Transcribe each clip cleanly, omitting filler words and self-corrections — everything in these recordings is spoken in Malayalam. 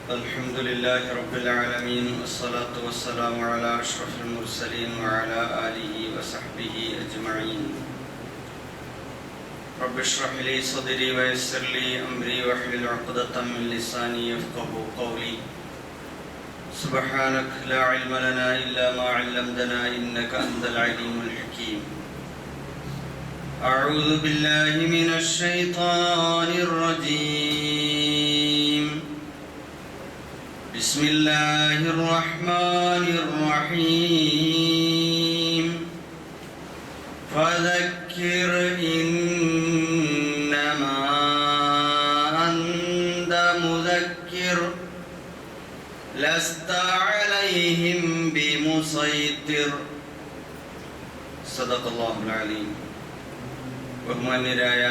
الحمد لله رب العالمين والصلاة والسلام على أشرف المرسلين وعلى آله وصحبه أجمعين. رب اشرح لي صدري ويسر لي أمري واحلل عقدة من لساني يفقهوا قولي. سبحانك لا علم لنا إلا ما علمتنا إنك أنت العليم الحكيم. أعوذ بالله من الشيطان الرجيم. بسم الله الرحمن الرحيم. فذكر إنما أنت مذكر لست عليهم بمسيطر. صدق الله العليم. ബഹുമാന്യരായ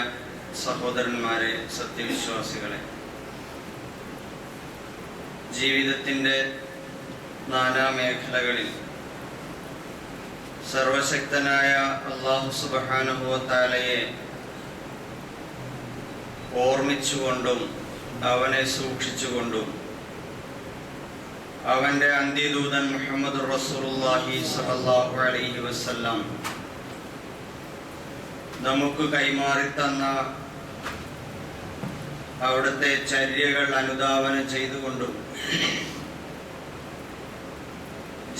സഹോദരന്മാരെ, സത്യവിശ്വാസികളെ, ജീവിതത്തിൻ്റെ നാനാമേഖലകളിൽ സർവശക്തനായ അല്ലാഹു സുബ്ഹാനഹു വ തആലയെ ഓർമ്മിച്ചുകൊണ്ടും അവനെ സൂക്ഷിച്ചുകൊണ്ടും അവൻ്റെ അന്ത്യദൂതൻ മുഹമ്മദ് റസൂലുള്ളാഹി സ്വല്ലല്ലാഹു അലൈഹി വസല്ലം നമുക്ക് കൈമാറിത്തന്ന അവിടുത്തെ ചര്യകൾ അനുധാവനം ചെയ്തുകൊണ്ടും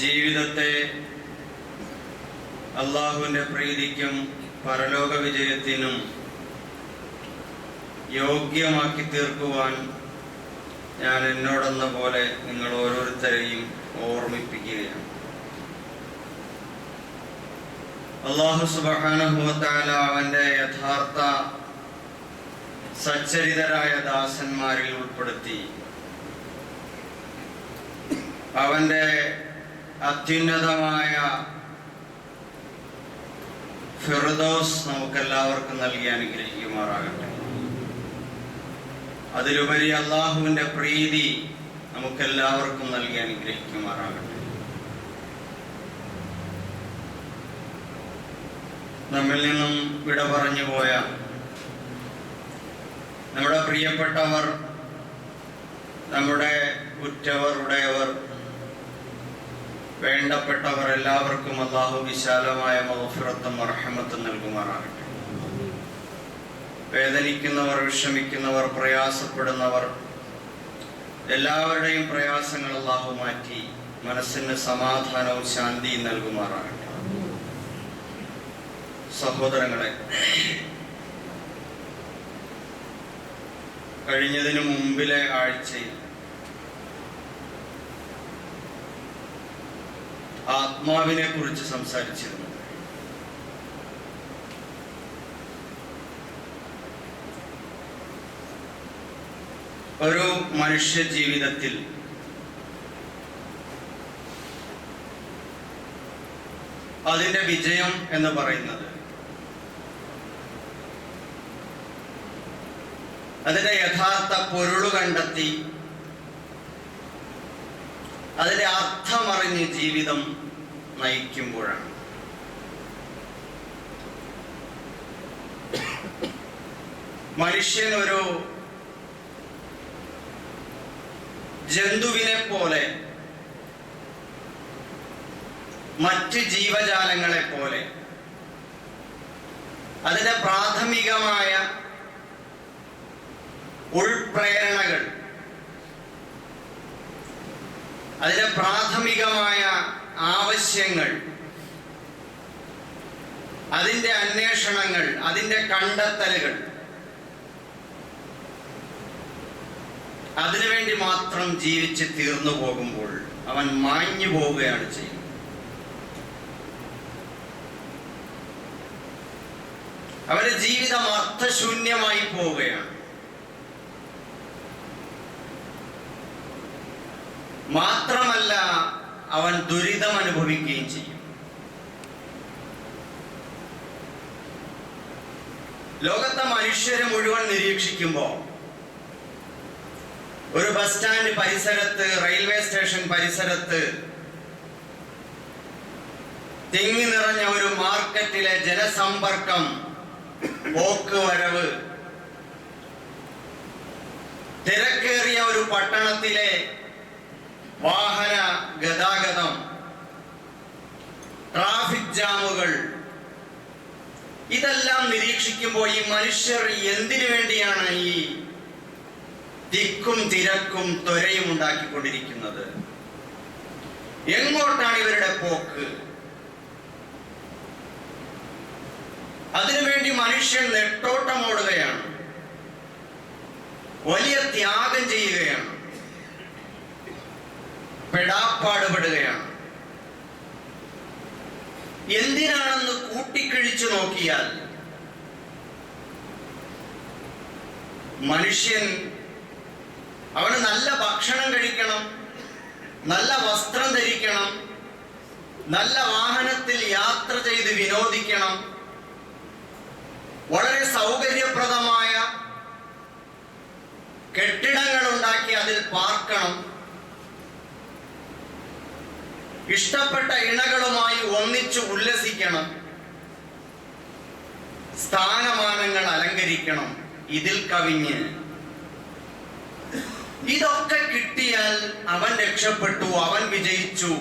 ജീവിതത്തെ അള്ളാഹുവിൻ്റെ പ്രീതിക്കും പരലോക വിജയത്തിനും യോഗ്യമാക്കി തീർക്കുവാൻ ഞാൻ എന്നോടെന്ന പോലെ നിങ്ങൾ ഓരോരുത്തരെയും ഓർമ്മിപ്പിക്കുകയാണ്. അല്ലാഹു സുബ്ഹാനഹു വ തആല അവൻ്റെ യഥാർത്ഥ സച്ചരിതരായ ദാസന്മാരിൽ ഉൾപ്പെടുത്തി അവൻ്റെ അത്യുന്നതമായ ഫിർദൗസ് നമുക്കെല്ലാവർക്കും നൽകി അനുഗ്രഹിക്കുമാറാകട്ടെ. അതിലുപരി അള്ളാഹുവിൻ്റെ പ്രീതി നമുക്കെല്ലാവർക്കും നൽകി അനുഗ്രഹിക്കുമാറാകട്ടെ. നമ്മിൽ നിന്നും വിട പറഞ്ഞു പോയ നമ്മുടെ പ്രിയപ്പെട്ടവർ, നമ്മുടെ ഉറ്റവർ, ഉടയവർ, വേണ്ടപ്പെട്ടവർ എല്ലാവർക്കും അല്ലാഹു വിശാലമായ മഗ്ഫിറത്തും റഹ്മത്തും നൽകുമാറാകട്ടെ. വേദനിക്കുന്നവർ, വിഷമിക്കുന്നവർ, പ്രയാസപ്പെടുന്നവർ എല്ലാവരുടെയും പ്രയാസങ്ങൾ അല്ലാഹു മാറ്റി മനസ്സിന് സമാധാനവും ശാന്തിയും നൽകുമാറാകട്ടെ. സഹോദരങ്ങളെ, കഴിഞ്ഞതിനു മുമ്പിലെ ആഴ്ചയിൽ ആത്മാവിനെ കുറിച്ച് സംസാരിച്ചിരുന്നു. ഒരു മനുഷ്യ ജീവിതത്തിൽ അതിൻ്റെ വിജയം എന്ന് പറയുന്നത് അതിൻ്റെ യഥാർത്ഥ പൊരുള് കണ്ടെത്തി അതിൻ്റെ അർത്ഥമറിഞ്ഞ് ജീവിതം നയിക്കുമ്പോഴാണ്. മനുഷ്യനൊരു ജന്തുവിനെ പോലെ, മറ്റ് ജീവജാലങ്ങളെ പോലെ അതിൻ്റെ പ്രാഥമികമായ ഉൾപ്രേരണകൾ, അതിൻ്റെ പ്രാഥമികമായ ആവശ്യങ്ങൾ, അതിൻ്റെ അന്വേഷണങ്ങൾ, അതിൻ്റെ കണ്ടെത്തലുകൾ, അതിനുവേണ്ടി മാത്രം ജീവിച്ച് തീർന്നു പോകുമ്പോൾ അവൻ മാഞ്ഞു പോവുകയാണ് ചെയ്യുന്നത്. അവന്റെ ജീവിതം അർത്ഥശൂന്യമായി പോവുകയാണ്. മാത്രമല്ല, അവൻ ദുരിതം അനുഭവിക്കുകയും ചെയ്യും. ലോകത്തെ മനുഷ്യരെ മുഴുവൻ നിരീക്ഷിക്കുമ്പോൾ ഒരു ബസ് സ്റ്റാൻഡ് പരിസരത്ത്, റെയിൽവേ സ്റ്റേഷൻ പരിസരത്ത്, തിങ്ങി നിറഞ്ഞ ഒരു മാർക്കറ്റിലെ ജനസമ്പർക്കം, പോക്ക് വരവ്, തിരക്കേറിയ ഒരു പട്ടണത്തിലെ വാഹന ഗതാഗതം, ട്രാഫിക് ജാമുകൾ, ഇതെല്ലാം നിരീക്ഷിക്കുമ്പോൾ ഈ മനുഷ്യർ എന്തിനു വേണ്ടിയാണ് ഈ തിക്കും തിരക്കും ത്വരയും ഉണ്ടാക്കിക്കൊണ്ടിരിക്കുന്നത്? എങ്ങോട്ടാണ് ഇവരുടെ പോക്ക്? അതിനുവേണ്ടി മനുഷ്യൻ നെട്ടോട്ടമോടുകയാണ്, വലിയ ത്യാഗം ചെയ്യുകയാണ്, പെടാപ്പാടുപെടുകയാണ്. എന്തിനാണെന്ന് കൂട്ടിക്കിഴിച്ചു നോക്കിയാൽ മനുഷ്യൻ അവന് നല്ല ഭക്ഷണം കഴിക്കണം, നല്ല വസ്ത്രം ധരിക്കണം, നല്ല വാഹനത്തിൽ യാത്ര ചെയ്ത് വിനോദിക്കണം, വളരെ സൗകര്യപ്രദമായ കെട്ടിടങ്ങൾ ഉണ്ടാക്കി അതിൽ പാർക്കണം, ഇഷ്ടപ്പെട്ട ഇണകളുമായി ഒന്നിച്ചു ഉല്ലസിക്കണം, സ്ഥാനമാനങ്ങൾ അലങ്കരിക്കണം. ഇതിൽ കവിഞ്ഞ് ഇതൊക്കെ കിട്ടിയാൽ അവൻ രക്ഷപ്പെട്ടു, അവൻ വിജയിച്ചു,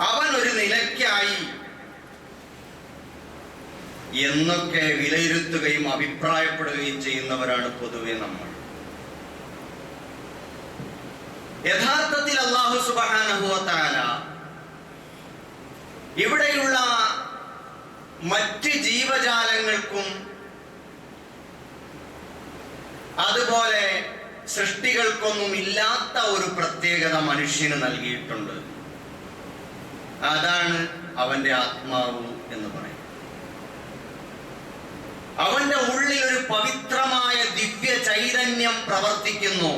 അവൻ ഒരു നിലയ്ക്കായി എന്നൊക്കെ വിലയിരുത്തുകയും അഭിപ്രായപ്പെടുകയും ചെയ്യുന്നവരാണ് പൊതുവെ നമ്മൾ. യഥാർത്ഥത്തിൽ അല്ലാഹു സുബ്ഹാനഹു വ തആല ഇവിടെയുള്ള മറ്റ് ജീവജാലങ്ങൾക്കും അതുപോലെ സൃഷ്ടികൾക്കൊന്നും ഇല്ലാത്ത ഒരു പ്രത്യേകത മനുഷ്യന് നൽകിയിട്ടുണ്ട്. അതാണ് അവന്റെ ആത്മാവ് എന്ന് പറയും. അവന്റെ ഉള്ളിൽ ഒരു പവിത്രമായ ദിവ്യ ചൈതന്യം പ്രവർത്തിക്കുന്നു.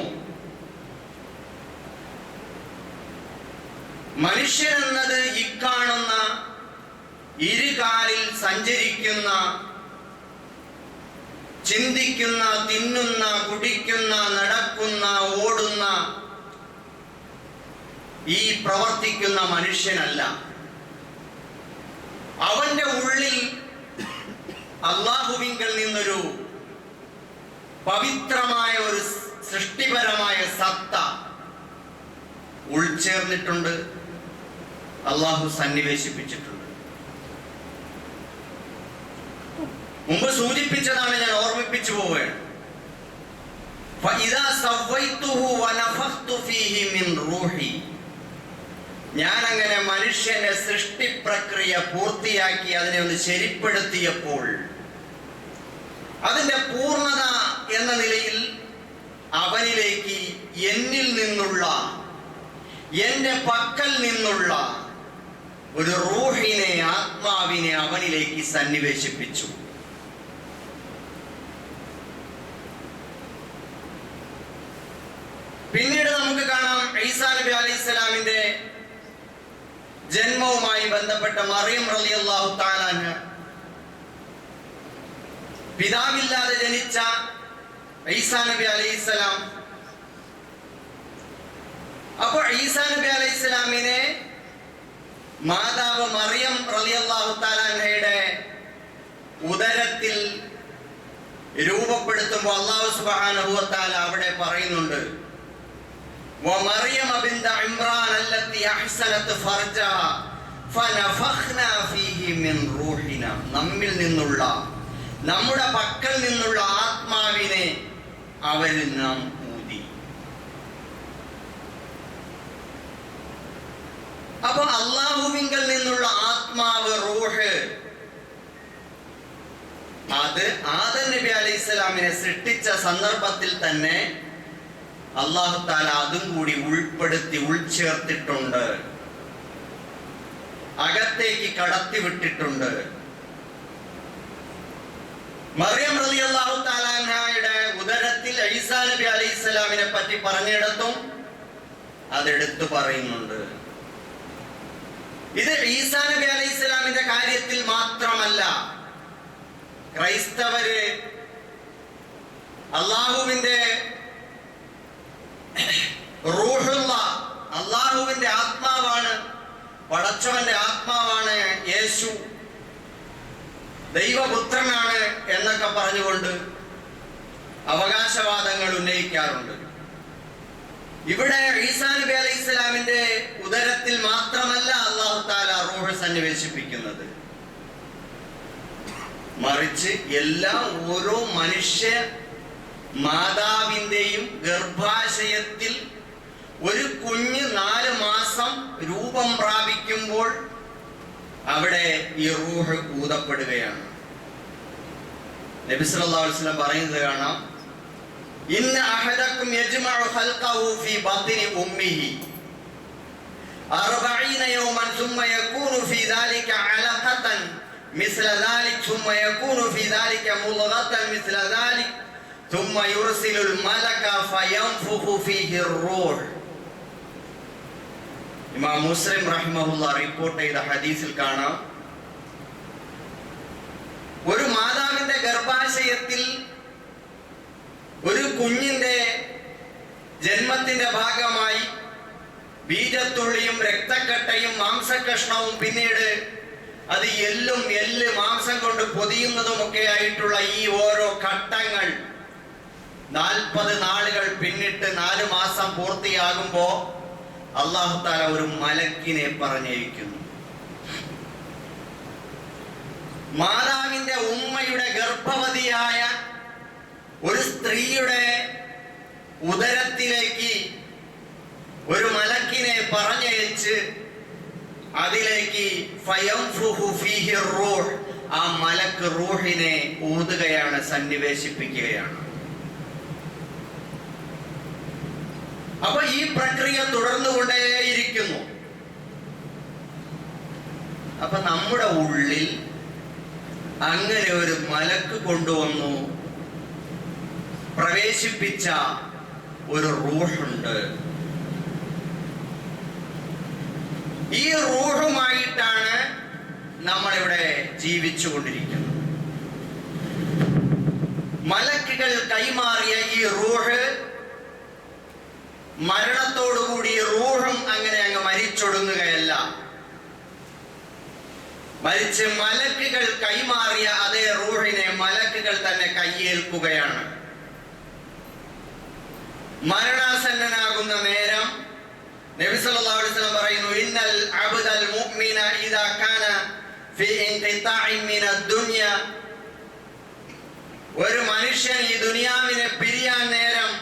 മനുഷ്യൻ എന്നത് ഇക്കാണുന്ന ഇരുകാലിൽ സഞ്ചരിക്കുന്ന, ചിന്തിക്കുന്ന, തിന്നുന്ന, കുടിക്കുന്ന, നടക്കുന്ന, ഓടുന്ന, ഈ പ്രവർത്തിക്കുന്ന മനുഷ്യനല്ല. അവന്റെ ഉള്ളിൽ അല്ലാഹുവിങ്കൽ നിന്നൊരു പവിത്രമായ ഒരു സൃഷ്ടിപരമായ സത്ത ഉൾച്ചേർന്നിട്ടുണ്ട്, അല്ലാഹു സന്നിവേശിപ്പിച്ചിട്ടുണ്ട്. മുമ്പ് സൂചിപ്പിച്ചതാണ്, ഞാൻ ഓർമ്മിപ്പിച്ചു പോവുകയാണ്. ഞാൻ അങ്ങനെ മനുഷ്യന്റെ സൃഷ്ടി പ്രക്രിയ പൂർത്തിയാക്കി അതിനെ ഒന്ന് ശരിപ്പെടുത്തിയപ്പോൾ അതിന്റെ പൂർണ്ണത എന്ന നിലയിൽ അവനിലേക്ക് എന്നിൽ നിന്നുള്ള, എന്റെ പക്കൽ നിന്നുള്ള ഒരു റൂഹിനെ, ആത്മാവിനെ അവനിലേക്ക് സന്നിവേശിപ്പിച്ചു. പിന്നീട് നമുക്ക് കാണാം ഈസാ നബി അലൈഹിസ്സലാമിന്റെ ജന്മവുമായി ബന്ധപ്പെട്ട മറിയം റളിയല്ലാഹു തആല അൻഹ, പിതാവില്ലാതെ ജനിച്ച ഈസാ നബി അലൈഹിസ്സലാം. അപ്പോൾ ഈസാ നബി അലൈഹിസ്സലാമിനെ മാതാവ് മറിയം റളിയല്ലാഹു തആല അൻഹയുടെ ഉദരത്തിൽ രൂപപ്പെടുത്തുമ്പോൾ അല്ലാഹു സുബ്ഹാനഹു വ തആല അവിടെ പറയുന്നുണ്ട്, ومريم بنت عمران التي أحسنت فرجها فنفخنا فيه من روحنا. നമ്മിൽ നിന്നുള്ള, നമ്മുടെ പക്കൽ നിന്നുള്ള ആത്മാവിനെ അവരിൽ നാം ഊതി. അപ്പൊ അല്ലാഹുവിങ്കൽ നിന്നുള്ള ആത്മാവ്, റൂഹ്, അത് ആദം നബി അലൈഹിസ്സലാമിനെ സൃഷ്ടിച്ച സന്ദർഭത്തിൽ തന്നെ അല്ലാഹു തആല അതും കൂടി ഉൾപ്പെടുത്തി ഉൾച്ചേർത്തിട്ടുണ്ട്, അകത്തേക്ക് കടത്തിവിട്ടിട്ടുണ്ട്. മറിയം റളിയല്ലാഹു തആല അൻഹയുടെ ഉദരത്തിൽ ഈസാ നബി അലൈഹിസ്സലാമിനെ പറ്റി പറഞ്ഞിടത്തും അതെടുത്തു പറയുന്നുണ്ട്. ഇത് ഈസാ നബി അലൈഹിസ്സലാമിന്റെ കാര്യത്തിൽ മാത്രമല്ല, ക്രൈസ്തവര് അല്ലാഹുവിന്റെ റൂഹുള്ള, അല്ലാഹുവിന്റെ ആത്മാവാണ്, പടച്ചവന്റെ ആത്മാവാണ് യേശു, ദൈവപുത്രനാണ് എന്നൊക്കെ പറഞ്ഞുകൊണ്ട് അവകാശവാദങ്ങൾ ഉന്നയിക്കാറുണ്ട്. ഇവിടെ ഈസാ നബി അലൈഹി ഇസ്ലാമിന്റെ ഉദരത്തിൽ മാത്രമല്ല അല്ലാഹു തആല റൂഹ് സന്നിവേശിപ്പിക്കുന്നത്, മറിച്ച് എല്ലാ ഓരോ മനുഷ്യ മാതാവിന്റെയും ഗർഭാശയത്തിൽ ഒരു കുഞ്ഞ് 4 മാസം രൂപം പ്രാപിക്കുമ്പോൾ അവിടെ ഈ റൂഹ് ഊതപ്പെടുകയാണ്. നബി സല്ലല്ലാഹു അലൈഹി വസല്ലം പറയുന്നത് കാണാം, ഇന്ന അഹദക്കും യജ്മഉ ഖൽഖഹു ഫീ ബത്നി ഉമ്മിഹി 40 യൗമൻ സുമ്മ യകൂനു ഫീ ദാലിക അലഖതൻ മിസ്ല ദാലിക സുമ്മ യകൂനു ഫീ ദാലിക മുദ്ഗതൻ മിസ്ല ദാലിക സുമ്മ യുർസിലുൽ മലക ഫയൻഫുഖു ഫീഹി റൂഹ്. ഇമാം മുസ്ലിം റഹിമഹുല്ലാ റിപ്പോർട്ട് ചെയ്ത ഹദീസിൽ കാണാം, ഒരു മാതാവിന്റെ ഗർഭാശയത്തിൽ ഒരു കുഞ്ഞിന്റെ ജന്മത്തിന്റെ ഭാഗമായി ബീജത്തുള്ളിയും രക്തക്കട്ടയും മാംസകഷ്ണവും പിന്നീട് അത് എല്ല് മാംസം കൊണ്ട് പൊതിയുന്നതുമൊക്കെ ആയിട്ടുള്ള ഈ ഓരോ ഘട്ടങ്ങൾ 40 നാളുകൾ പിന്നിട്ട് 4 മാസം പൂർത്തിയാകുമ്പോ അല്ലാഹു തആല ഒരു മലക്കിനെ പറഞ്ഞയക്കുന്നു. മാതാവിന്റെ ഉമ്മയുടെ ഗർഭവതിയായ ഒരു സ്ത്രീയുടെ ഉദരത്തിലേക്ക് ഒരു മലക്കിനെ പറഞ്ഞയച്ച് അതിലേക്ക് ഫയൻഫുഖു ഫീഹി റൂഹ്, ആ മലക്ക് റൂഹിനെ ഊതുകയാണ്, സന്നിവേശിപ്പിക്കുകയാണ്. അപ്പൊ ഈ പ്രക്രിയ തുടർന്നുകൊണ്ടേയിരിക്കുന്നു. അപ്പൊ നമ്മുടെ ഉള്ളിൽ അങ്ങനെ ഒരു മലക്ക് കൊണ്ടുവന്നു പ്രവേശിപ്പിച്ച ഒരു റൂഹുണ്ട്. ഈ റൂഹുമായിട്ടാണ് നമ്മളിവിടെ ജീവിച്ചു കൊണ്ടിരിക്കുന്നത്. മലക്കുകൾ കൈമാറിയ ഈ റൂഹ് മരണത്തോടുകൂടി റൂഹും അങ്ങനെ അങ്ങ് മരിച്ചൊടുങ്ങുകയല്ല, മരിച്ച് മലക്കുകൾ കൈമാറിയ അതേ റൂഹിനെ മലക്കുകൾ തന്നെ കയ്യേൽക്കുകയാണ്. മരണാസന്നനാകുന്ന നേരം നബി സല്ലല്ലാഹു അലൈഹി വസല്ലം പറയുന്നു, ഇന്നൽ അബ്ദൽ മുഅ്മിന ഇദാ കാന ഫീ ഇൻഖിതാഇൻ മിനദ് ദുനിയ, ഒരു മനുഷ്യൻ ഈ ദുനിയാവിനെ പിരിയാൻ നേരം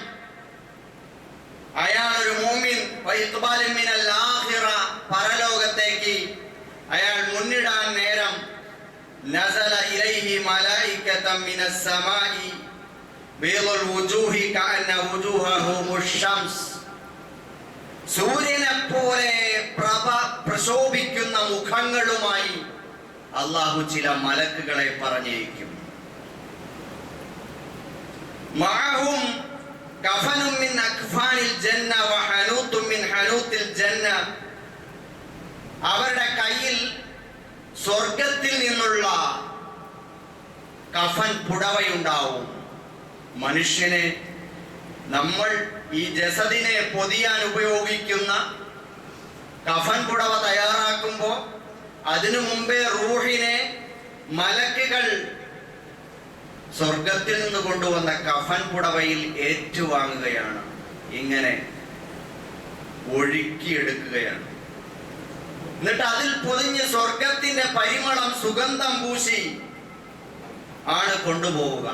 അയാൾ ഒരു മുഅ്മിൻ വഇഖ്ബാലിൻ മിനൽ ആഖിറ, പരലോകത്തേക്ക് അയാൾ മുന്നിടാൻ നേരം നസല ഇലൈഹി മലായികതൻ മിനസ് സമാഇ ബീദുൽ വുജൂഹി കഅന്ന വുജൂഹഹുമുശ് ശംസ്, സൂര്യനെ പോലെ പ്രശോഭിക്കുന്ന മുഖങ്ങളുമായി അല്ലാഹു ചില മലക്കുകളെ പറഞ്ഞയക്കും. മഅഹും കഫനും മിൻ അക്ഫാനിൽ ജന്ന വഹനൂത്തും മിൻ ഹനൂത്തിൽ ജന്ന, അവരുടെ കയ്യിൽ സ്വർഗത്തിൽ നിന്നുള്ള കഫൻ പുടവയുണ്ടാവും. മനുഷ്യനെ, നമ്മൾ ഈ ജസദിനെ പൊതിയാൻ ഉപയോഗിക്കുന്ന കഫൻ പുടവ തയ്യാറാക്കുമ്പോൾ അതിനു മുമ്പേ റൂഹിനെ മലക്കുകൾ സ്വർഗത്തിൽ നിന്ന് കൊണ്ടുവന്ന കഫൻ പുടവയിൽ ഏറ്റുവാങ്ങുകയാണ്, ഇങ്ങനെ ഒഴുക്കിയെടുക്കുകയാണ്. എന്നിട്ട് അതിൽ പൊതിഞ്ഞ് സ്വർഗത്തിന്റെ പരിമളം സുഗന്ധം പൂശി ആണ് കൊണ്ടുപോവുക.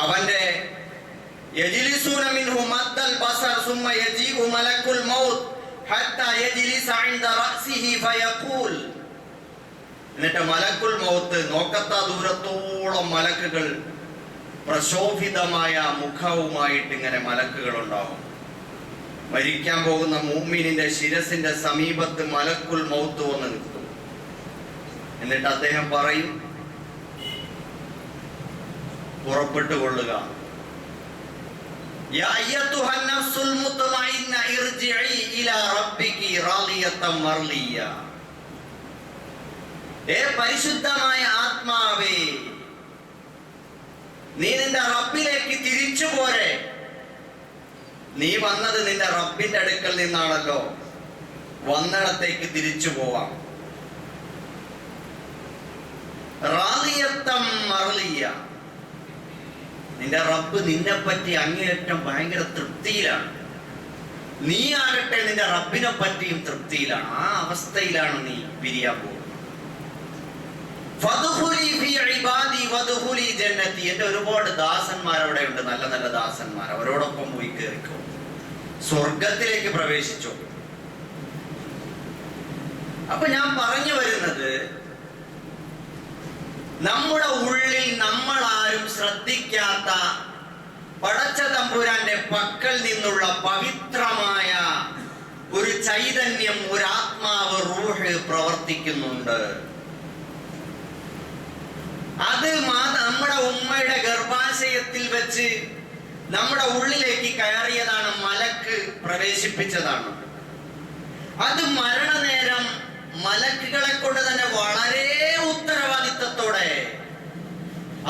അവന്റെ യജ്ലിസൂന മിൻഹു മദ്ദൽ ബസർ സുമ്മ യജീഉ മലക്കുൽ മൗത്ത് ഹത്താ യജ്ലിസ ഇൻദ റഅസിഹി ഫയഖൂൽ, എന്നിട്ട് മലക്കുൽ മൗത്ത് നോക്കത്താ ദൂരത്തോളം മലക്കുകൾ പ്രശോഭിതമായ മുഖവുമായിട്ട് ഇങ്ങനെ മലക്കുകൾ ഉണ്ടാവും. മരിക്കാൻ പോകുന്ന മുഅ്മിനിന്റെ ശിരസിന്റെ സമീപത്ത് മലക്കുൽ മൗത്ത് വന്ന് നിൽക്കും. എന്നിട്ട് അദ്ദേഹം പറയും, പുറപ്പെട്ടു കൊള്ളുക, യാ അയ്യതുഹൻ നഫ്സുൽ മുത്മഇന്ന ഇർജിഇ ഇലാ റബ്ബികി റാളിയതൻ മർളിയ, ഏ പരിശുദ്ധമായ ആത്മാവേ, നീ നിന്റെ റബ്ബിലേക്ക് തിരിച്ചു പോരെ. നീ വന്നത് നിന്റെ റബ്ബിന്റെ അടുക്കൽ നിന്നാണല്ലോ, വന്നിടത്തേക്ക് തിരിച്ചു പോവാം. റാളിയത്തം മർളിയ, നിന്റെ റബ്ബ് നിന്നെ പറ്റി അങ്ങേയറ്റം ഭയങ്കര തൃപ്തിയിലാണ്. നീ ആകട്ടെ നിന്റെ റബ്ബിനെ പറ്റിയും തൃപ്തിയിലാണ്. ആ അവസ്ഥയിലാണ് നീ പിരിയാൻ പോകുന്നത്. എന്റെ ഒരുപാട് ദാസന്മാർ അവിടെ ഉണ്ട്, നല്ല നല്ല ദാസന്മാർ. അവരോടൊപ്പം പോയി കയറിക്കോ, സ്വർഗത്തിലേക്ക് പ്രവേശിച്ചോ. അപ്പൊ ഞാൻ പറഞ്ഞു വരുന്നത്, നമ്മുടെ ഉള്ളിൽ നമ്മൾ ആരും ശ്രദ്ധിക്കാത്ത പടച്ച തമ്പുരാന്റെ പക്കൽ നിന്നുള്ള പവിത്രമായ ഒരു ചൈതന്യം, ഒരു ആത്മാവ്, റൂഹ് പ്രവർത്തിക്കുന്നുണ്ട്. അത് നമ്മുടെ ഉമ്മയുടെ ഗർഭാശയത്തിൽ വെച്ച് നമ്മുടെ ഉള്ളിലേക്ക് കയറിയതാണ്, മലക്ക് പ്രവേശിപ്പിച്ചതാണ്. അത് മരണനേരം മലക്കുകളെ കൊണ്ട് തന്നെ വളരെ ഉത്തരവാദിത്തത്തോടെ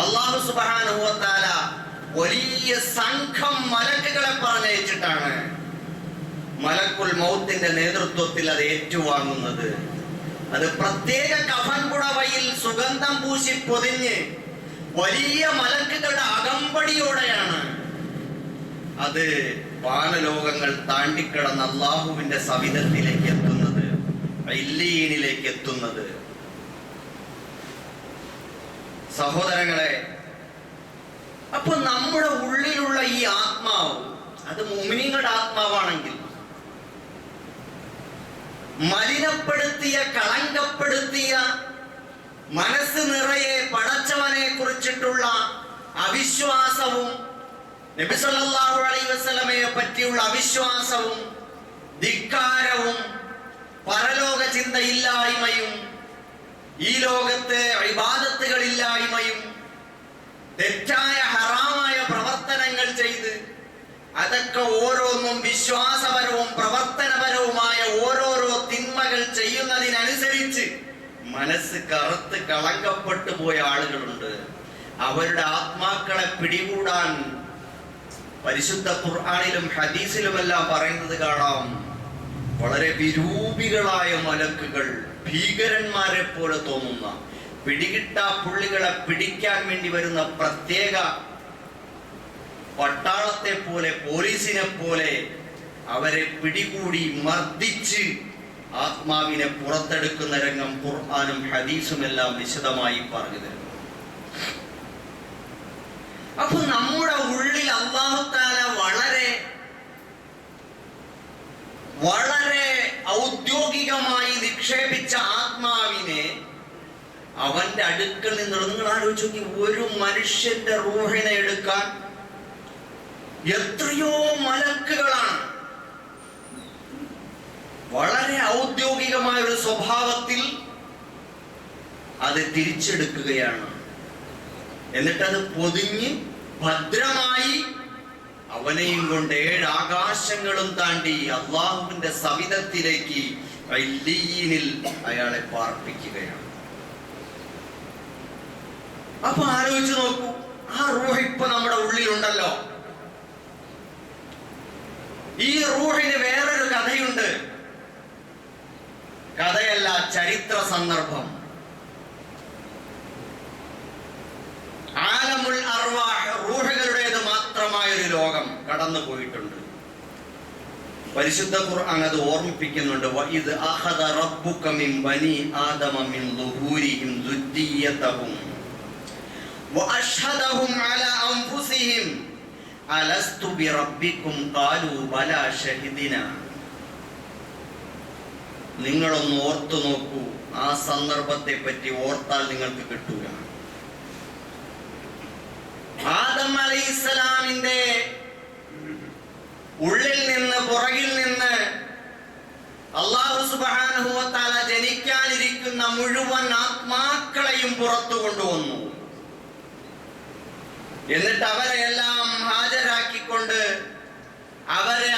അല്ലാഹു സുബ്ഹാനഹു വ തആല വലിയ സംഘം മലക്കുകളെ പറഞ്ഞയച്ചിട്ടാണ് മലക്കുൽ മൗത്തിന്റെ നേതൃത്വത്തിൽ അത് ഏറ്റുവാങ്ങുന്നത്. അത് പ്രത്യേക കഫൻ പുടവയിൽ സുഗന്ധം പൂശി പൊതിഞ്ഞ് വലിയ മലക്കുകളുടെ അകമ്പടിയോടെയാണ് അത് വാനലോകങ്ങൾ താണ്ടിക്കടന്ന് അള്ളാഹുവിന്റെ സവിധത്തിലേക്ക് എത്തുന്നത്, ഇല്ലീനിലേക്ക് എത്തുന്നത്. സഹോദരങ്ങളെ, അപ്പൊ നമ്മുടെ ഉള്ളിലുള്ള ഈ ആത്മാവ്, അത് മുഅ്മിനീങ്ങളുടെ ആത്മാവാണെങ്കിൽ, മലിനപ്പെടുത്തിയ, കളങ്കപ്പെടുത്തിയ, മനസ്സ് നിറയെ പടച്ചവനെ കുറിച്ചിട്ടുള്ള അവിശ്വാസവും നബി സല്ലല്ലാഹു അലൈഹി വസല്ലമയെ പറ്റിയുള്ള അവിശ്വാസവും ധിക്കാരവും പരലോക ചിന്തയില്ലായ്മയും ഈ ലോകത്തെ ഇബാദത്തുകളില്ലായ്മയും തെറ്റായ ഹറാമായ പ്രവർത്തനങ്ങൾ ചെയ്ത് അതൊക്കെ ഓരോന്നും വിശ്വാസപരവും പ്രവർത്തനപരവുമായ ഓരോരോ തിന്മകൾ ചെയ്യുന്നതിനനുസരിച്ച് മനസ്സ് കറുത്ത് കളങ്കപ്പെട്ടു പോയ ആളുകളുണ്ട്. അവരുടെ ആത്മാക്കളെ പിടികൂടാൻ പരിശുദ്ധ ഖുർആനിലും ഹദീസിലുമെല്ലാം പറയുന്നത് കാണാം. വളരെ വിരൂപികളായ മലക്കുകൾ, ഭീകരന്മാരെ പോലെ തോന്നുന്ന, പിടികിട്ടാ പുള്ളികളെ പിടിക്കാൻ വേണ്ടി വരുന്ന പ്രത്യേക പട്ടാളത്തെ പോലെ, പോലീസിനെ പോലെ അവരെ പിടികൂടി മർദ്ദിച്ച് ആത്മാവിനെ പുറത്തെടുക്കുന്ന രംഗം ഖുർആനും ഹദീസും എല്ലാം വിശദമായി പറഞ്ഞു തരുന്നു. അപ്പൊ നമ്മുടെ ഉള്ളിൽ അല്ലാഹു തആല വളരെ വളരെ ഔദ്യോഗികമായി നിക്ഷേപിച്ച ആത്മാവിനെ അവന്റെ അടുക്കൽ നിന്നുള്ള, നിങ്ങൾ ആലോചിച്ച് നോക്കി, ഒരു മനുഷ്യന്റെ റൂഹിനെ എടുക്കാൻ എത്രയോ മലക്കുകളാണ്. വളരെ ഔദ്യോഗികമായ ഒരു സ്വഭാവത്തിൽ അത് തിരിച്ചെടുക്കുകയാണ്. എന്നിട്ടത് പൊതിഞ്ഞ് ഭദ്രമായി അവനെയും കൊണ്ട് 7 ആകാശങ്ങളും താണ്ടി അള്ളാഹുവിന്റെ സവിധത്തിലേക്ക് ഇല്ലീനിൽ അയാളെ പാർപ്പിക്കുകയാണ്. അപ്പൊ ആലോചിച്ച് നോക്കൂ, ആ റൂഹ് ഇപ്പൊ നമ്മുടെ ഉള്ളിലുണ്ടല്ലോ. ഈ റൂഹിന് വേറൊരു കഥയുണ്ട്. കഥയല്ല, ചരിത്ര സന്ദർഭം. ആലമുൽ അർവാഹ്, റൂഹുകളുടേത് മാത്രമായ ഒരു ലോകം കടന്നു പോയിട്ടുണ്ട്. പരിശുദ്ധ ഖുർആൻ അത് ഓർമ്മിപ്പിക്കുന്നുണ്ട്. വഇദ് അഖദ റബ്ബുക മിൻ ബനി ആദമ മിൻ ദുഹൂരിഹിം ദുർരിയ്യതഹും വഅശ്ഹദഹും അലാ അൻഫുസിഹിം അലസ്തു ബിറബ്ബികും ഖാലൂ ബലാ ഷഹിദിന. നിങ്ങളൊന്ന് ഓർത്തു നോക്കൂ, ആ സന്ദർഭത്തെ പറ്റി ഓർത്താൽ നിങ്ങൾക്ക് കിട്ടൂല. ആദം അലൈഹിസ്സലാമിന്റെ ഉള്ളിൽ നിന്ന്, പുറകിൽ നിന്ന് അല്ലാഹു സുബ്ഹാനഹു വ തആല ജനിക്കാനിരിക്കുന്ന മുഴുവൻ ആത്മാക്കളെയും പുറത്തു കൊണ്ടുവന്നു. എന്നിട്ട് അവരെ എല്ലാം ഹാജരാക്കിക്കൊണ്ട്,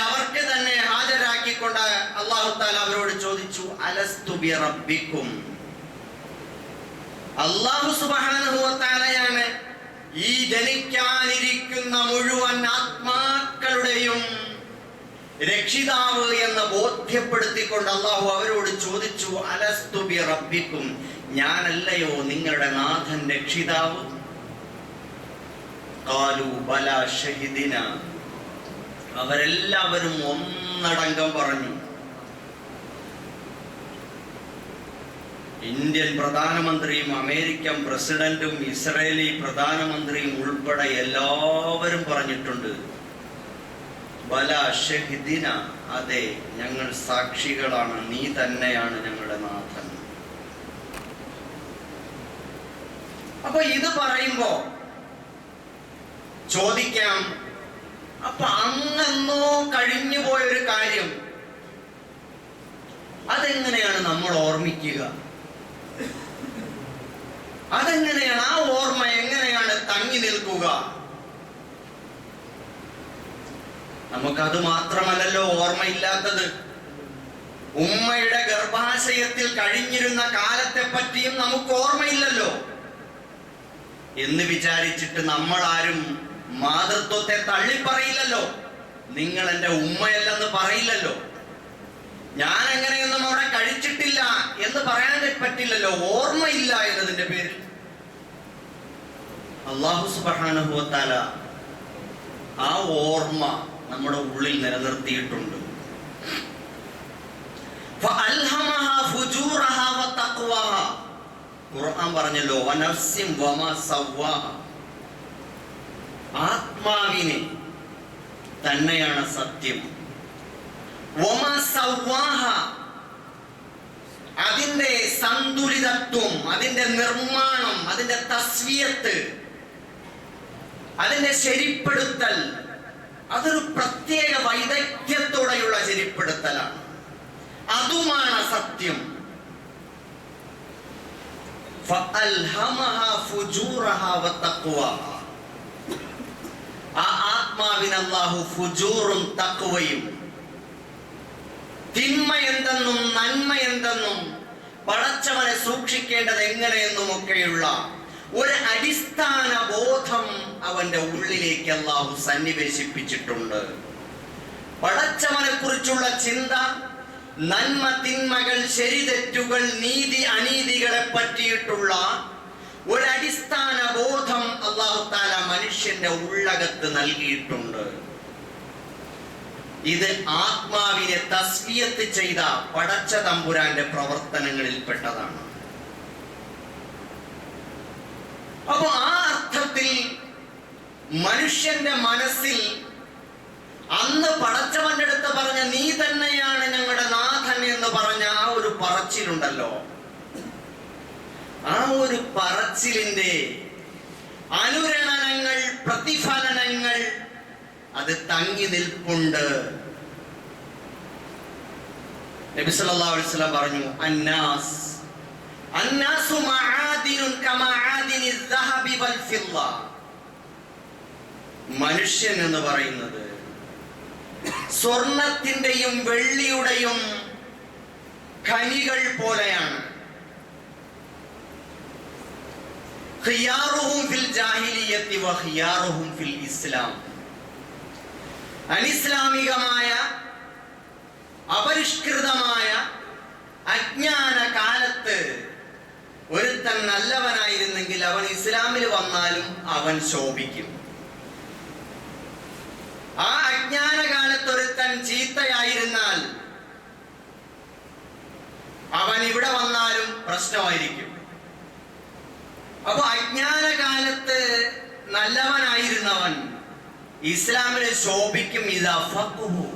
അവർക്ക് തന്നെ ഹാജരാക്കിക്കൊണ്ട് അല്ലാഹു തആല അവരോട് ചോദിച്ചു, അലസ്തു ബി റബ്ബിക്കും. അല്ലാഹു സുബ്ഹാനഹു വ തആലയാണ് ഈ ജനിക്കാനിരിക്കുന്ന മുഴുവൻ ആത്മാക്കളുടെയും രക്ഷിതാവ് എന്ന് ബോധ്യപ്പെടുത്തിക്കൊണ്ട് അല്ലാഹു അവരോട് ചോദിച്ചു, അലസ്തു ബി റബ്ബിക്കും, ഞാനല്ലയോ നിങ്ങളുടെ നാഥൻ, രക്ഷിതാവ്? ഖാലു ബലാ ഷഹിദിന, അവരെല്ലാവരും ഒന്നടങ്കം പറഞ്ഞു. ഇന്ത്യൻ പ്രധാനമന്ത്രിയും അമേരിക്കൻ പ്രസിഡന്റും ഇസ്രായേലി പ്രധാനമന്ത്രിയും ഉൾപ്പെടെ എല്ലാവരും പറഞ്ഞിട്ടുണ്ട്, ബലാ ഷഹിദിന, അതെ ഞങ്ങൾ സാക്ഷികളാണ്, നീ തന്നെയാണ് ഞങ്ങളുടെ നാഥൻ. അപ്പൊ ഇത് പറയുമ്പോ ചോദിക്കാം, അപ്പൊ അങ്ങെന്നോ കഴിഞ്ഞു പോയൊരു കാര്യം അതെങ്ങനെയാണ് നമ്മൾ ഓർമ്മിക്കുക? അതെങ്ങനെയാണ്, ആ ഓർമ്മ എങ്ങനെയാണ് തങ്ങി നിൽക്കുക? നമുക്കത് മാത്രമല്ലല്ലോ ഓർമ്മയില്ലാത്തത്, ഉമ്മയുടെ ഗർഭാശയത്തിൽ കഴിഞ്ഞിരുന്ന കാലത്തെ പറ്റിയും നമുക്ക് ഓർമ്മയില്ലല്ലോ. എന്ന് വിചാരിച്ചിട്ട് നമ്മൾ ആരും മാതൃത്വത്തെ തള്ളിപ്പറയില്ലല്ലോ. നിങ്ങൾ എൻ്റെ ഉമ്മയല്ലെന്ന് പറയില്ലല്ലോ. ഞാൻ എങ്ങനെയൊന്നും അവിടെ കഴിച്ചിട്ടില്ല എന്ന് പറയാൻ പറ്റില്ലല്ലോ, ഓർമ്മയില്ല എന്നതിന്റെ പേരിൽ. അല്ലാഹു സുബ്ഹാനഹു വ തആല ആ ഓർമ്മ നമ്മുടെ ഉള്ളിൽ നിലനിർത്തിയിട്ടുണ്ട്. ഫഅൽഹമഹാ ഫുജൂറഹാ വതഖ്വാഹാ, ഖുർആൻ പറഞ്ഞല്ലോ, വനഫ്സിൻ വമാ സവ്വാഹ, ആത്മാവിനെ തന്നെയാണ് സത്യം. വമാ സവ്വാഹ, അതിന്റെ സന്തുലിതത്വം, അതിന്റെ നിർമ്മാണം, അതിന്റെ തസ്വിയത്ത്, അതിന്റെ ശരിപ്പെടുത്തൽ, അതൊരു പ്രത്യേക വൈദഗ്ധ്യത്തോടെയുള്ള ശരിപ്പെടുത്തലാണ്. അതുമാണ് സത്യം. ഫഅൽഹമഹാ ഫുജൂറഹാ വതഖ്വാഹ, ആ ആത്മാവിന് അല്ലാഹു ഫുജൂറും തഖ്വയും, തിന്മ എന്തെന്നും നന്മ എന്തെന്നും പടച്ചവനെ സൂക്ഷിക്കേണ്ടത് എങ്ങനെയെന്നും ഒക്കെയുള്ള ഒരു അടിസ്ഥാന ബോധം അവന്റെ ഉള്ളിലേക്ക് അല്ലാഹു സന്നിവേശിപ്പിച്ചിട്ടുണ്ട്. പടച്ചവനെ കുറിച്ചുള്ള ചിന്ത, നന്മ തിന്മകൾ, ശരിതെറ്റുകൾ, നീതി അനീതികളെ പറ്റിയിട്ടുള്ള ഒരു അടിസ്ഥാന ബോധം അല്ലാഹു തആല മനുഷ്യന്റെ ഉള്ളകത്ത് നൽകിയിട്ടുണ്ട്. ഇത് ആത്മാവിനെ തസ്വിയത്ത് ചെയ്ത പടച്ച തമ്പുരാന്റെ പ്രവർത്തനങ്ങളിൽ പെട്ടതാണ്. അപ്പൊ ആ അർത്ഥത്തിൽ മനുഷ്യന്റെ മനസ്സിൽ അന്ന് പടച്ചവന്റെ അടുത്ത് പറഞ്ഞ നീ തന്നെയാണ് ഞങ്ങളുടെ നാഥൻ എന്ന് പറഞ്ഞ ആ ഒരു പറച്ചിലുണ്ടല്ലോ, ആ ഒരു പറച്ചിലിന്റെ അനുരണനങ്ങൾ, പ്രതിഫലനങ്ങൾ അത് തങ്ങി നിൽപ്പുണ്ട്. നബി സല്ലല്ലാഹു അലൈഹി വസല്ലം പറഞ്ഞു, അന്നാസു മആദിനുൻ കമആദിനി الذهب والفضة, മനുഷ്യൻ എന്ന് പറയുന്നത് സ്വർണത്തിന്റെയും വെള്ളിയുടെയും ഖനികൾ പോലെയാണ്. ഖിയാറുഹും ഫിൽ ജാഹിലിയ്യത്തി വഖിയാറുഹും ഫിൽ ഇസ്ലാം, അനിസ്ലാമികമായ അപരിഷ്കൃതമായ അജ്ഞാന കാലത്ത് ഒരുത്തൻ നല്ലവനായിരുന്നെങ്കിൽ അവൻ ഇസ്ലാമിൽ വന്നാലും അവൻ ശോഭിക്കും. ആ അജ്ഞാന കാലത്ത് ഒരുത്തൻ ചീത്തയായിരുന്നാൽ അവൻ ഇവിടെ വന്നാലും പ്രശ്നമായിരിക്കും. അപ്പൊ അജ്ഞാന കാലത്ത് നല്ലവനായിരുന്നവൻ ഇസ്ലാമിനെ ശോഭിക്കും. ഇദാ ഫഖഹു,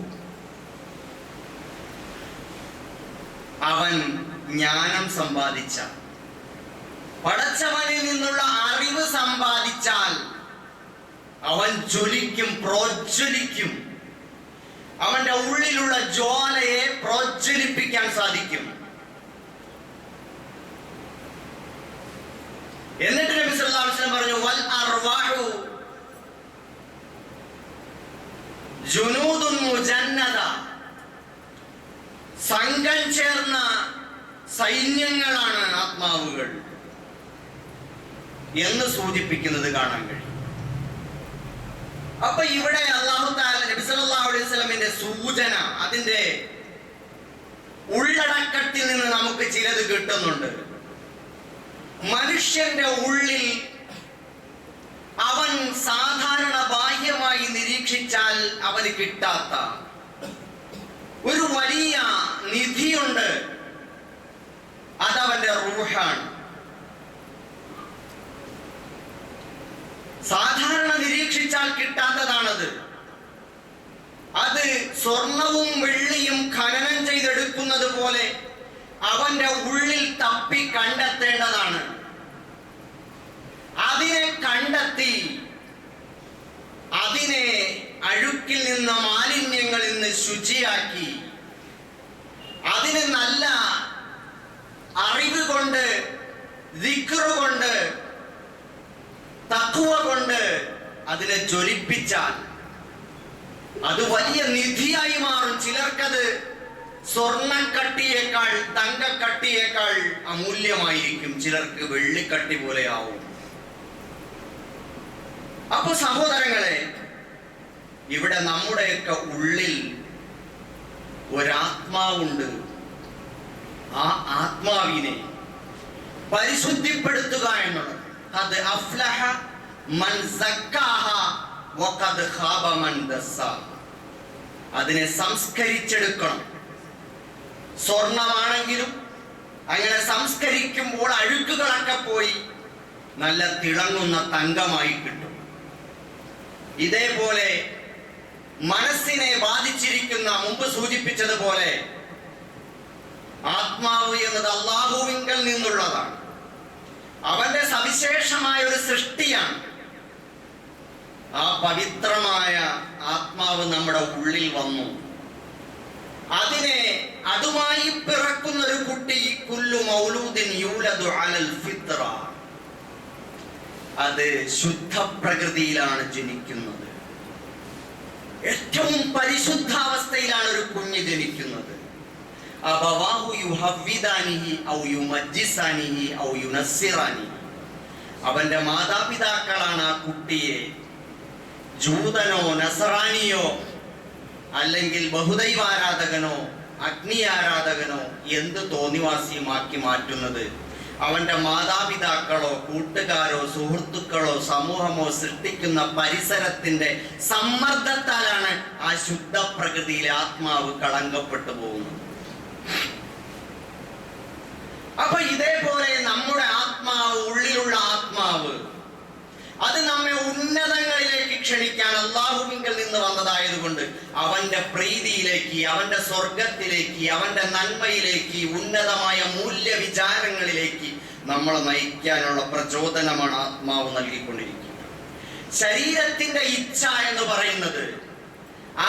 അവൻ ജ്ഞാനം സമ്പാദിച്ച, പടച്ചവനിൽ നിന്നുള്ള അറിവ് സമ്പാദിച്ചാൽ അവൻ ജ്വലിക്കും, പ്രോജ്വലിക്കും. അവന്റെ ഉള്ളിലുള്ള ജ്വാലയെ പ്രോജ്വലിപ്പിക്കാൻ സാധിക്കും. എന്നിട്ട് നബി സല്ലല്ലാഹു അലൈഹി വസല്ലം പറഞ്ഞു, വൽ അർവാഹു ജുനൂദുൻ മുജന്നദ, സംഘം ചേർന്ന സൈന്യങ്ങളാണ് ആത്മാവുകൾ എന്ന് സൂചിപ്പിക്കുന്നത് കാണാൻ കഴിയും. അപ്പൊ ഇവിടെ അല്ലാഹു തആല നബി സല്ലല്ലാഹു അലൈഹി വസല്ലമിന്റെ സൂചന, അതിന്റെ ഉള്ളടക്കത്തിൽ നിന്ന് നമുക്ക് ചിലത് കിട്ടുന്നുണ്ട്. മനുഷ്യന്റെ ഉള്ളിൽ അവൻ സാധാരണ ബാഹ്യമായി നിരീക്ഷിച്ചാൽ അവന് കിട്ടാത്ത ഒരു വലിയ നിധിയുണ്ട്. അതവന്റെ റൂഹാണ്. സാധാരണ നിരീക്ഷിച്ചാൽ കിട്ടാത്തതാണത്. അത് സ്വർണവും വെള്ളിയും ഖനനം ചെയ്തെടുക്കുന്നത് പോലെ അവന്റെ ഉള്ളിൽ തപ്പി കണ്ടെത്തേണ്ടതാണ്. അതിനെ കണ്ടെത്തി അതിനെ അഴുക്കിൽ നിന്ന്, മാലിന്യങ്ങളിൽ നിന്ന് ശുചിയാക്കി അതിന് നല്ല അറിവ് കൊണ്ട്, ദിക്ർ കൊണ്ട്, തഖ്വ കൊണ്ട് അതിനെ ജ്വലിപ്പിച്ചാൽ അത് വലിയ നിധിയായി മാറും. ചിലർക്കത് സ്വർണ്ണക്കട്ടിയേക്കാൾ, തങ്കക്കട്ടിയേക്കാൾ അമൂല്യമായിരിക്കും. ചിലർക്ക് വെള്ളിക്കട്ടി പോലെ ആവും. അപ്പൊ സഹോദരങ്ങളെ, ഇവിടെ നമ്മുടെയൊക്കെ ഉള്ളിൽ ഒരാത്മാവുണ്ട്. ആ ആത്മാവിനെ പരിശുദ്ധിപ്പെടുത്തുക എന്നുള്ളത് ഖദ് അഫ്ലഹ മൻ സക്കാഹ വഖദ് ഖാബ മൻ ദസ്സാ. അതിനെ സംസ്കരിച്ചെടുക്കണം. സ്വർണമാണെങ്കിലും അങ്ങനെ സംസ്കരിക്കുമ്പോൾ അഴുക്കുകളൊക്കെ പോയി നല്ല തിളങ്ങുന്ന തങ്കമായി കിട്ടും. ഇതേപോലെ മനസ്സിനെ ബാധിച്ചിരിക്കുന്ന, മുമ്പ് സൂചിപ്പിച്ചതുപോലെ, ആത്മാവ് എന്നത് അല്ലാഹുവിങ്കൽ നിന്നുള്ളതാണ്. അവന്റെ സവിശേഷമായ ഒരു സൃഷ്ടിയാണ്. ആ പവിത്രമായ ആത്മാവ് നമ്മുടെ ഉള്ളിൽ വന്നു. അതുമായി പിറക്കുന്ന ഒരു കുട്ടി, കുല്ലു മൗലൂദിൻ യൂലദു അലൽ ഫിത്ര, അത് ശുദ്ധ പ്രകൃതിയിലാണ് ജനിക്കുന്നത്. ഏറ്റവും പരിശുദ്ധാവസ്ഥയിലാണ് ഒരു കുഞ്ഞ് ജനിക്കുന്നത്. അബവാഹു യുഹവ്വിദാനിഹി ഔ യുമജ്ജിസാനിഹി ഔ യുനസ്സിറാനിഹി. അവന്റെ മാതാപിതാക്കളാണ് ആ കുട്ടിയെ ജൂതനോ നസറാനിയോ അല്ലെങ്കിൽ ബഹുദൈവാരാധകനോ അഗ്നി ആരാധകനോ എന്ത് തോന്നിവാസിയുമാക്കി മാറ്റുന്നത്. അവന്റെ മാതാപിതാക്കളോ കൂട്ടുകാരോ സുഹൃത്തുക്കളോ സമൂഹമോ സൃഷ്ടിക്കുന്ന പരിസരത്തിന്റെ സമ്മർദ്ദത്താലാണ് ആ ശുദ്ധ പ്രകൃതിയിലെ ആത്മാവ് കളങ്കപ്പെട്ടു പോകുന്നത്. അപ്പൊ ഇതേപോലെ നമ്മുടെ ആത്മാവ്, ഉള്ളിലുള്ള ആത്മാവ്, അത് നമ്മെ ഉന്നതങ്ങളിലേക്ക് ക്ഷണിക്കാൻ അല്ലാഹുവിങ്കൽ നിന്ന് വന്നതായതുകൊണ്ട് അവന്റെ പ്രീതിയിലേക്ക്, അവന്റെ സ്വർഗത്തിലേക്ക്, അവന്റെ നന്മയിലേക്ക്, ഉന്നതമായ മൂല്യവിചാരങ്ങളിലേക്ക് നമ്മളെ നയിക്കാനുള്ള പ്രചോദനമാണ് ആത്മാവ് നൽകിക്കൊണ്ടിരിക്കുന്നത്. ശരീരത്തിന്റെ ഇച്ഛ എന്ന് പറയുന്നത്,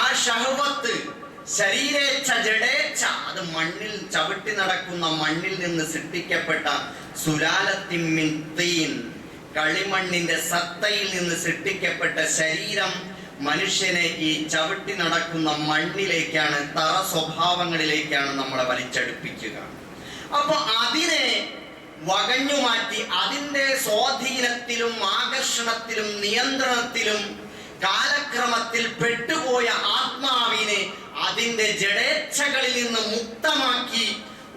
ആ ഷഹ്വത്ത്, ശരീരേച്ഛ, ജഡേച്ഛ, അത് മണ്ണിൽ ചവിട്ടി നടക്കുന്ന, മണ്ണിൽ നിന്ന് സൃഷ്ടിക്കപ്പെട്ട സുലാലത്തിൻ മിൻ തീൻ, കളിമണ്ണിന്റെ സത്തയിൽ നിന്ന് സൃഷ്ടിക്കപ്പെട്ട ശരീരം മനുഷ്യനെ ഈ ചവിട്ടി നടക്കുന്ന മണ്ണിലേക്കാണ്, തറ സ്വഭാവങ്ങളിലേക്കാണ് നമ്മളെ വലിച്ചടുപ്പിക്കുക. അപ്പൊ അതിനെ വകഞ്ഞു മാറ്റി അതിന്റെ സ്വാധീനത്തിലും ആകർഷണത്തിലും നിയന്ത്രണത്തിലും കാലക്രമത്തിൽ പെട്ടുപോയ ആത്മാവിനെ അതിന്റെ ജഡേച്ഛകളിൽ നിന്ന് മുക്തമാക്കി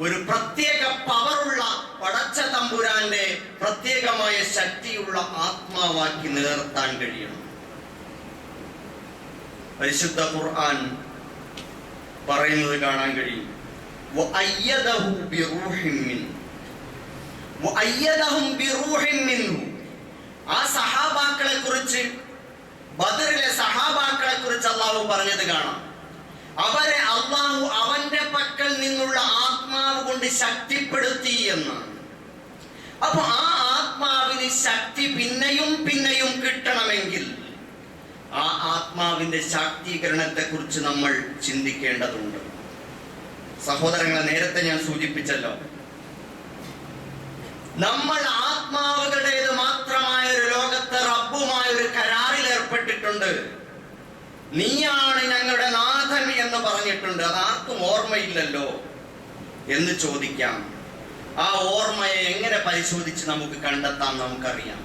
ഒരു പ്രത്യേക പവറുള്ള പടച്ച തമ്പുരാന്റെ പ്രത്യേകമായ ശക്തിയുള്ള ആത്മാവാക്കി നിലനിർത്താൻ കഴിയണം. പരിശുദ്ധ ഖുർആൻ പറയുന്നത് കാണാൻ കഴിയും. ആ സഹാബാക്കളെ കുറിച്ച്, ബദറിലെ സഹാബാക്കളെ കുറിച്ച് അള്ളാഹു പറഞ്ഞത് കാണാം. അവരെ അള്ളാഹു അവന്റെ പക്കൽ നിന്നുള്ള ആത്മാവ് കൊണ്ട് ശക്തിപ്പെടുത്തി എന്നാണ്. അപ്പൊ ആ ആത്മാവിന് ശക്തി പിന്നെയും പിന്നെയും കിട്ടണമെങ്കിൽ ആ ആത്മാവിന്റെ ശാക്തീകരണത്തെ കുറിച്ച് നമ്മൾ ചിന്തിക്കേണ്ടതുണ്ട്. സഹോദരങ്ങളെ, നേരത്തെ ഞാൻ സൂചിപ്പിച്ചല്ലോ, നമ്മൾ ആത്മാവുകളുടേത് മാത്രമായ ഒരു ലോകത്തെ റബ്ബുമായ ഒരു കരാറിൽ ഏർപ്പെട്ടിട്ടുണ്ട്. നീയാണ് ഞങ്ങളുടെ നാഥൻ എന്ന് പറഞ്ഞിട്ടുണ്ട്. അതാർക്കും ഓർമ്മയില്ലല്ലോ എന്ന് ചോദിക്കാം. ആ ഓർമ്മയെ എങ്ങനെ പരിശോധിച്ച് നമുക്ക് കണ്ടെത്താം? നമുക്കറിയാം,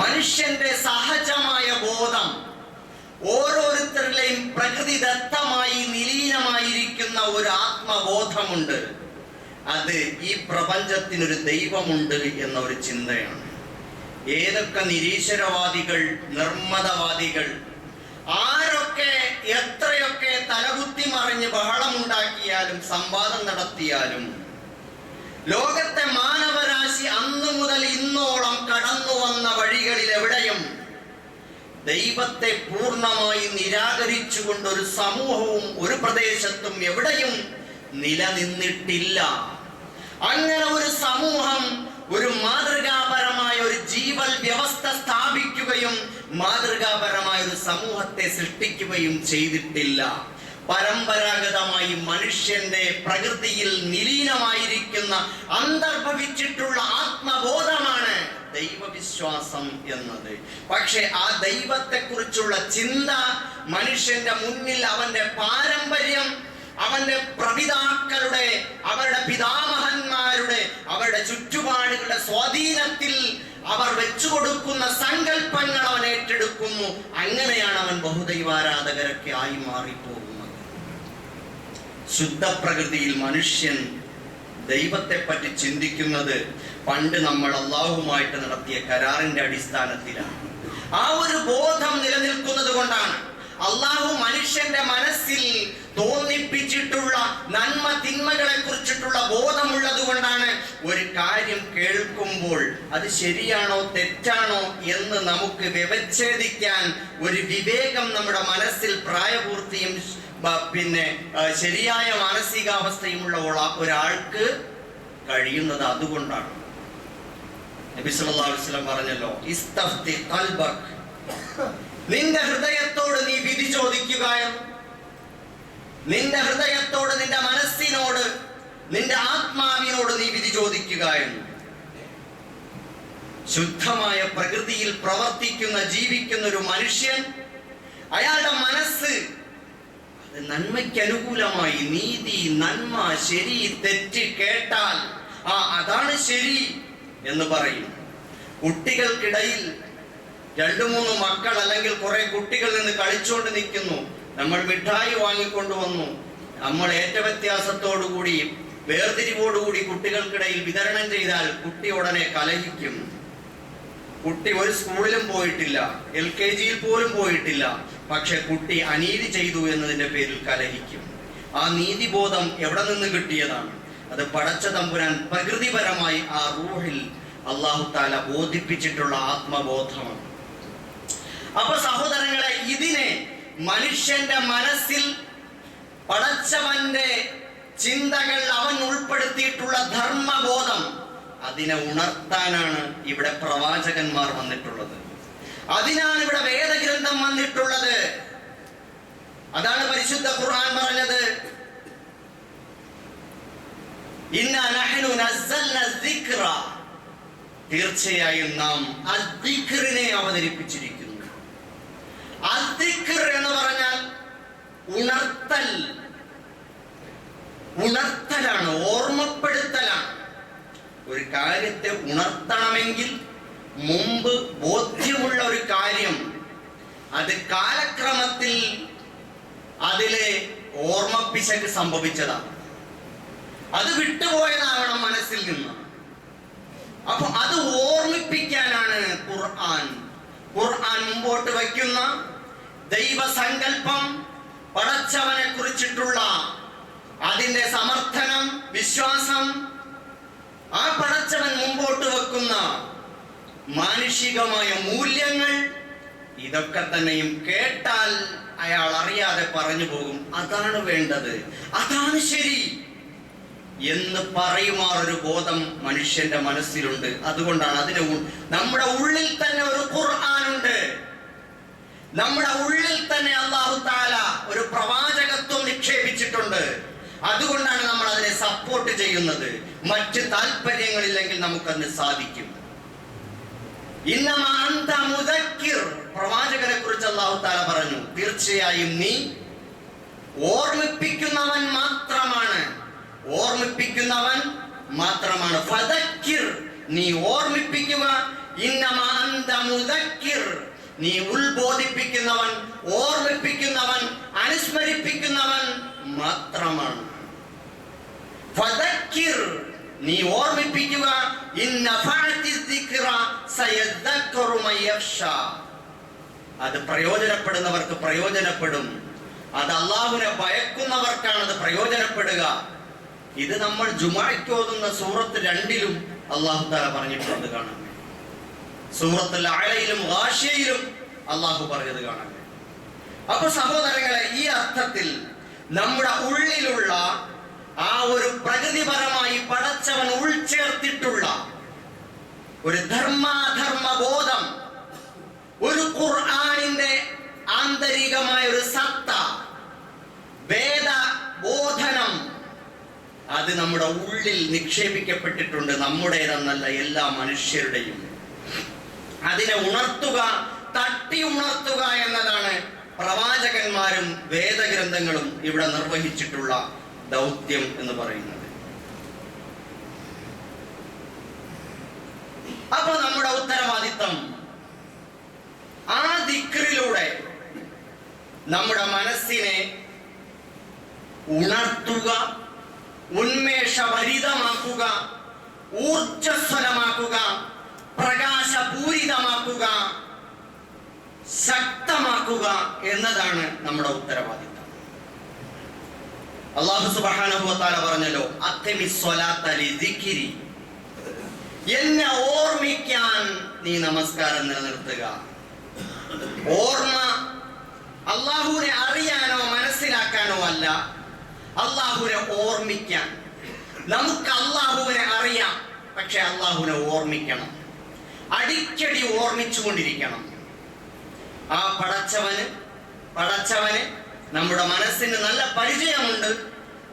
മനുഷ്യന്റെ സഹജമായ ബോധം, ഓരോരുത്തരുടെയും പ്രകൃതിദത്തമായി നിലീനമായിരിക്കുന്ന ഒരു ആത്മബോധമുണ്ട്. അത് ഈ പ്രപഞ്ചത്തിനൊരു ദൈവമുണ്ട് എന്ന ഒരു ചിന്തയാണ്. ഏതൊക്കെ നിരീശ്വരവാദികൾ, നിർമ്മതവാദികൾ, ആരൊക്കെ എത്രയൊക്കെ തലകുത്തി മറിഞ്ഞ് ബഹളമുണ്ടാക്കിയാലും സംവാദം നടത്തിയാലും ലോകത്തെ മാനവരാശി അന്നു മുതൽ ഇന്നോളം കടന്നു വന്ന വഴികളിൽ എവിടെയും ദൈവത്തെ പൂർണ്ണമായി നിരാകരിച്ചുകൊണ്ട് ഒരു സമൂഹവും ഒരു പ്രദേശത്തും എവിടെയും നിലനിന്നിട്ടില്ല. അങ്ങനെ ഒരു സമൂഹം ഒരു മാതൃകാപരമായ ഒരു ജീവൽ വ്യവസ്ഥ സ്ഥാപിക്കുകയും മാതൃകാപരമായ ഒരു സമൂഹത്തെ സൃഷ്ടിക്കുകയും ചെയ്തിട്ടില്ല. പരമ്പരാഗതമായി മനുഷ്യന്റെ പ്രകൃതിയിൽ നിലീനമായിരിക്കുന്ന അന്തർഭവിച്ചിട്ടുള്ള ആത്മബോധമാണ് ദൈവവിശ്വാസം എന്നത്. പക്ഷെ ആ ദൈവത്തെക്കുറിച്ചുള്ള ചിന്ത മനുഷ്യന്റെ മുന്നിൽ അവന്റെ പാരമ്പര്യം, അവന്റെ പ്രപിതാക്കളുടെ, അവരുടെ പിതാമഹന്മാരുടെ, അവരുടെ ചുറ്റുപാടുകളുടെ സ്വാധീനത്തിൽ അവർ വെച്ചുകൊടുക്കുന്ന സങ്കല്പങ്ങൾ അവൻ ഏറ്റെടുക്കുന്നു. അങ്ങനെയാണ് അവൻ ബഹുദൈവാരാധകരൊക്കെ ആയി മാറിപ്പോകുന്നത്. ശുദ്ധപ്രകൃതിയിൽ മനുഷ്യൻ ദൈവത്തെ പറ്റി ചിന്തിക്കുന്നത് പണ്ട് നമ്മൾ അള്ളാഹുമായിട്ട് നടത്തിയ കരാറിന്റെ അടിസ്ഥാനത്തിലാണ്. ആ ഒരു ബോധം നിലനിൽക്കുന്നത് കൊണ്ടാണ് അള്ളാഹു മനുഷ്യന്റെ മനസ്സിൽ തോന്നിപ്പിച്ചിട്ടുള്ള നന്മ തിന്മകളെ കുറിച്ചിട്ടുള്ള ബോധമുള്ളത് കൊണ്ടാണ് ഒരു കാര്യം കേൾക്കുമ്പോൾ അത് ശരിയാണോ തെറ്റാണോ എന്ന് നമുക്ക് വ്യവച്ഛേദിക്കാൻ ഒരു വിവേകം നമ്മുടെ മനസ്സിൽ പ്രായപൂർത്തിയും പിന്നെ ശരിയായ മാനസികാവസ്ഥയുമുള്ള ഒരാൾക്ക് കഴിയുന്നത് അതുകൊണ്ടാണ്. നബി സല്ലല്ലാഹു അലൈഹി വസല്ലം പറഞ്ഞല്ലോ, ഇസ്തഫ്തി ഖൽബക്, നിന്റെ ഹൃദയത്തോട് നീ വിധി ചോദിക്കുക എന്ന്. നിന്റെ ഹൃദയത്തോട്, നിന്റെ മനസ്സിനോട്, നിന്റെ ആത്മാവിനോട് നീ വിധി ചോദിക്കുക എന്ന്. ശുദ്ധമായ പ്രകൃതിയിൽ പ്രവർത്തിക്കുന്ന ജീവിക്കുന്ന ഒരു മനുഷ്യൻ, അയാളുടെ മനസ്സ് നന്മയ്ക്ക് അനുകൂലമായി നീതി, നന്മ, ശരി, തെറ്റ് കേട്ടാൽ അതാണ് ശരി എന്ന് പറയും. കുട്ടികൾക്കിടയിൽ 2-3 മക്കൾ അല്ലെങ്കിൽ കുറെ കുട്ടികൾ നിന്ന് കളിച്ചുകൊണ്ട് നിൽക്കുന്നു. നമ്മൾ മിഠായി വാങ്ങിക്കൊണ്ടുവന്നു. നമ്മൾ ഏറ്റവ്യത്യാസത്തോടുകൂടി വേർതിരിവോടുകൂടി കുട്ടികൾക്കിടയിൽ വിതരണം ചെയ്താൽ കുട്ടി ഉടനെ കലഹിക്കും. കുട്ടി ഒരു സ്കൂളിലും പോയിട്ടില്ല, LKG-യിൽ പോലും പോയിട്ടില്ല, പക്ഷെ കുട്ടി അനീതി ചെയ്തു എന്നതിന്റെ പേരിൽ കലഹിക്കും. ആ നീതിബോധം എവിടെ നിന്ന് കിട്ടിയതാണ്? അത് പടച്ച തമ്പുരാൻ പ്രകൃതിപരമായി ആ റൂഹിൽ അല്ലാഹു തആല ബോധിപ്പിച്ചിട്ടുള്ള ആത്മബോധമാണ്. അപ്പൊ സഹോദരങ്ങളെ, ഇതിനെ മനുഷ്യന്റെ മനസ്സിൽ പടച്ചവന്റെ ചിന്തകൾ അവൻ ഉൾപ്പെടുത്തിയിട്ടുള്ള ധർമ്മബോധം, അതിനെ ഉണർത്താനാണ് ഇവിടെ പ്രവാചകന്മാർ വന്നിട്ടുള്ളത്. അതിനാണ് ഇവിടെ വേദഗ്രന്ഥം വന്നിട്ടുള്ളത്. അതാണ് പരിശുദ്ധ ഖുർആൻ പറഞ്ഞത്, ഇന്നാ നഹ്നു നസ്സൽന ദിക്റ, തീർച്ചയായും നാം അദ്ദിക്റിനെ അവതരിപ്പിച്ചിരിക്കുന്നു. അദ്ദിക്ർ എന്ന് പറഞ്ഞാൽ ഉണർത്തൽ, ഉണർത്തലാണ്, ഓർമ്മപ്പെടുത്തലാണ്. ഒരു കാര്യത്തെ ഉണർത്തണമെങ്കിൽ മുമ്പ് ബോധ്യമുള്ള ഒരു കാര്യം അത് കാലക്രമത്തിൽ അതിലെ ഓർമ്മപ്പിശക് സംഭവിച്ചതാണ്, അത് വിട്ടുപോയതാവണം മനസ്സിൽ നിന്ന്. അപ്പൊ അത് ഓർമ്മിപ്പിക്കാനാണ് ഖുർആൻ. ഖുർആൻ മുമ്പോട്ട് വയ്ക്കുന്ന ദൈവസങ്കല്പം, പടച്ചവനെ കുറിച്ചിട്ടുള്ള അതിന്റെ സമർത്ഥനം, വിശ്വാസം, ആ പടച്ചവൻ മുമ്പോട്ട് വെക്കുന്ന മാനുഷികമായ മൂല്യങ്ങൾ, ഇതൊക്കെ തന്നെയും കേട്ടാൽ അയാൾ അറിയാതെ പറഞ്ഞു പോകും, അതാണ് വേണ്ടത്, അതാണ് ശരി എന്ന് പറയുമാറൊരു ബോധം മനുഷ്യന്റെ മനസ്സിലുണ്ട്. അതുകൊണ്ടാണ് അതിന് നമ്മുടെ ഉള്ളിൽ തന്നെ ഒരു ഖുർആനുണ്ട്, നമ്മുടെ ഉള്ളിൽ തന്നെ അല്ലാഹു തആല ഒരു പ്രവാചകത്വം നിക്ഷേപിച്ചിട്ടുണ്ട്. അതുകൊണ്ടാണ് നമ്മൾ അതിനെ സപ്പോർട്ട് ചെയ്യുന്നത്. മറ്റ് താല്പര്യങ്ങളില്ലെങ്കിൽ നമുക്കതിന് സാധിക്കും. ഇന്നമാ അന്ത മുദക്കിർ, പ്രവാചകനെ കുറിച്ച് അല്ലാഹു തആല പറഞ്ഞു, തീർച്ചയായും നീ ഓർമ്മിപ്പിക്കുന്നവൻ മാത്രമാണ്, ഓർമ്മിപ്പിക്കുന്നവൻ മാത്രമാണ്. ഫദക്കിർ, നീ ഓർമ്മിപ്പിക്കുക. ഇന്നമാ അന്ത മുദക്കിർ, നീ ഉത്ബോധിപ്പിക്കുന്നവൻ, ഓർമ്മിപ്പിക്കുന്നവൻ, അനുസ്മരിപ്പിക്കുന്നവൻ മാത്രമാണ്. ഫദക്കിർ, നീ ഓർമ്മിപ്പിക്കുക, അത് പ്രയോജനപ്പെടുന്നവർക്ക് പ്രയോജനപ്പെടും. അത് അള്ളാഹുവിനെ ഭയക്കുന്നവർക്കാണ് അത് പ്രയോജനപ്പെടുക. ഇത് നമ്മൾ ജുമുഅയ്ക്ക് ഓതുന്ന സൂറത്ത് 2-ലും അള്ളാഹു തആല പറഞ്ഞിട്ടുള്ളത് കാണാം. സൂറത്തുൽ അഅലയിലും ഗാശിയയിലും അള്ളാഹു പറഞ്ഞത് കാണാം. അപ്പൊ സഹോദരങ്ങളെ, ഈ അർത്ഥത്തിൽ നമ്മുടെ ഉള്ളിലുള്ള ആ ഒരു പ്രകൃതിപരമായി പടച്ചവൻ ഉൾച്ചേർത്തിട്ടുള്ള ഒരു ധർമാധർമ്മ ബോധം, ഒരു ഖുർആനിന്റെ ആന്തരികമായ ഒരു സത്ത, വേദ ബോധനം, അത് നമ്മുടെ ഉള്ളിൽ നിക്ഷേപിക്കപ്പെട്ടിട്ടുണ്ട്. നമ്മുടേതെന്നല്ല, എല്ലാ മനുഷ്യരുടെയും. അതിനെ ഉണർത്തുക, തട്ടി ഉണർത്തുക എന്നതാണ് പ്രവാചകന്മാരും വേദഗ്രന്ഥങ്ങളും ഇവിടെ നിർവഹിച്ചിട്ടുള്ള ദൗത്യം എന്ന് പറയുന്നത്. അപ്പൊ നമ്മുടെ ഉത്തരവാദിത്തം ആ ദിക്റിലൂടെ നമ്മുടെ മനസ്സിനെ ഉണർത്തുക, ഉന്മേഷഭരിതമാക്കുക, ഊർജ്ജസ്വലമാക്കുക, പ്രകാശപൂരിതമാക്കുക, ശക്തമാക്കുക എന്നതാണ് നമ്മുടെ ഉത്തരവാദിത്തം. അല്ലാഹു സുബ്ഹാനഹു വ തആല പറഞ്ഞല്ലോ, അഖിമിസ്സലാത്ത ലിദിക്രി, എന്നെ ഓർമ്മിക്കാൻ നീ നമസ്കാരം നിലനിർത്തുക. ഓർമ്മ അല്ലാഹുവിനെ അറിയാനോ മനസ്സിലാക്കാനോ അല്ല, അല്ലാഹുവിനെ ഓർമ്മിക്കാൻ. നമുക്ക് അല്ലാഹുവിനെ അറിയാം, പക്ഷെ അല്ലാഹുവിനെ ഓർമ്മിക്കണം, അടിക്കടി ഓർമ്മിച്ചുകൊണ്ടിരിക്കണം. ആ പടച്ചവന് നമ്മുടെ മനസ്സിന് നല്ല പരിചയമുണ്ട്.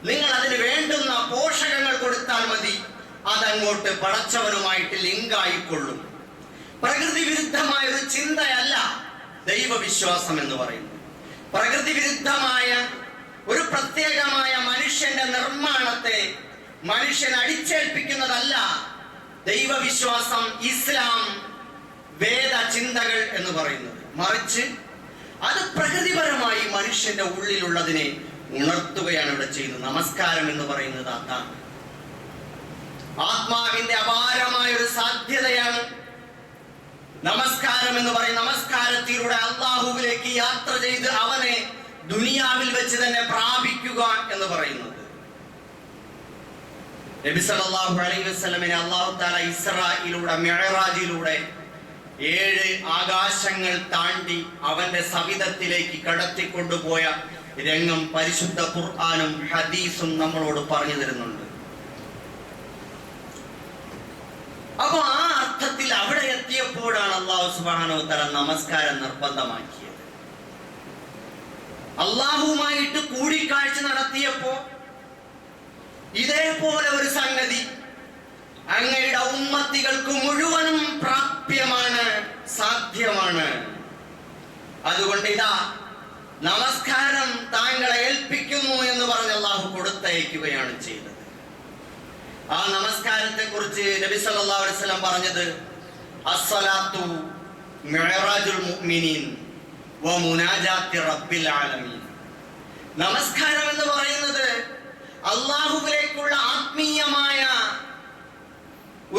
നിങ്ങൾ അതിന് വേണ്ടുന്ന പോഷകങ്ങൾ കൊടുത്താൽ മതി, അതങ്ങോട്ട് പടച്ചവനുമായിട്ട് ലിങ്കായിക്കൊള്ളും. പ്രകൃതി വിരുദ്ധമായ ഒരു ചിന്തയല്ല ദൈവവിശ്വാസം എന്ന് പറയുന്നത്. പ്രകൃതി വിരുദ്ധമായ ഒരു പ്രത്യേകമായ മനുഷ്യന്റെ നിർമ്മാണത്തെ മനുഷ്യൻ അടിച്ചേൽപ്പിക്കുന്നതല്ല ദൈവവിശ്വാസം, ഇസ്ലാം, വേദ ചിന്തകൾ എന്ന് പറയുന്നത്. മറിച്ച് അത് പ്രകൃതിപരമായി മനുഷ്യന്റെ ഉള്ളിലുള്ളതിനെ ഉണർത്തുകയാണ് ഇവിടെ ചെയ്യുന്നത്. നമസ്കാരം എന്ന് പറയുന്നത് അതാണ്. ആത്മാവിന്റെ അപാരമായ ഒരു സാധ്യതയാണ് നമസ്കാരം എന്ന് പറയുന്നത്. നമസ്കാരത്തിലൂടെ അല്ലാഹുവിലേക്ക് യാത്ര ചെയ്ത് അവനെ ദുനിയാവിൽ വെച്ച് തന്നെ പ്രാപിക്കുക എന്ന് പറയുന്നത്. നബി സല്ലല്ലാഹു അലൈഹി വസല്ലമയെ അല്ലാഹു തആല ഇസ്രായിലൂടെ, മിഅ്റാജിലൂടെ 7 ആകാശങ്ങൾ താണ്ടി അവന്റെ സവിധത്തിലേക്ക് കടത്തിക്കൊണ്ടുപോയ രംഗം പരിശുദ്ധ ഖുർആനും ഹദീസും നമ്മളോട് പറഞ്ഞു തരുന്നുണ്ട്. അപ്പൊ ആ അർത്ഥത്തിൽ അവിടെ എത്തിയപ്പോഴാണ് അല്ലാഹു സുബ്ഹാനഹു വ തആല നമസ്കാരം നിർബന്ധമാക്കിയത്. അല്ലാഹുവുമായിട്ട് കൂടിക്കാഴ്ച നടത്തിയപ്പോ ഇതേപോലെ ഒരു സംഗതി അങ്ങയുടെ ഉമ്മത്തികൾക്ക് മുഴുവനും പ്രാപ്യമാണ്, സാധ്യമാണ്. അതുകൊണ്ട് ഇതാ നമസ്കാരം താങ്കളെ ഏൽപ്പിക്കുന്നു എന്ന് പറഞ്ഞ് അല്ലാഹു കൊടുത്തയക്കുകയാണ് ചെയ്തത്. ആ നമസ്കാരത്തെ കുറിച്ച് നബി സല്ലല്ലാഹു അലൈഹി വസല്ലം പറഞ്ഞത്, അസ്സലാത്തു മിഅ്റാജുൽ മുഅ്മിനീൻ വ മുനാജാത്തി റബ്ബിൽ ആലമീൻ. നമസ്കാരം എന്ന് പറയുന്നത് അല്ലാഹുവിലേക്കുള്ള ആത്മീയമായ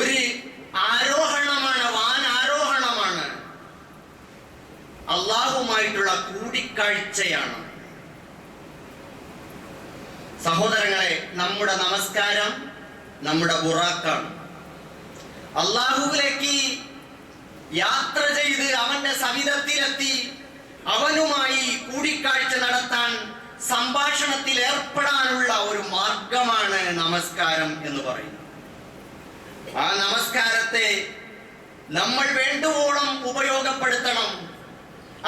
ഒരു ആരോഹണമാണ്, വാനാരോഹണമാണ്, അല്ലാഹുവുമായിട്ടുള്ള കൂടിക്കാഴ്ചയാണ്. സഹോദരങ്ങളെ, നമ്മുടെ നമസ്കാരം നമ്മുടെ ബുറാക്കാണ്. അല്ലാഹുവിലേക്ക് യാത്ര ചെയ്ത് അവന്റെ സവിധത്തിലെത്തി അവനുമായി കൂടിക്കാഴ്ച നടത്താൻ, സംഭാഷണത്തിൽ ഏർപ്പെടാനുള്ള ഒരു മാർഗമാണ് നമസ്കാരം എന്ന് പറയുന്നത്. ആ നമസ്കാരത്തെ നമ്മൾ വേണ്ടുവോളം ഉപയോഗപ്പെടുത്തണം.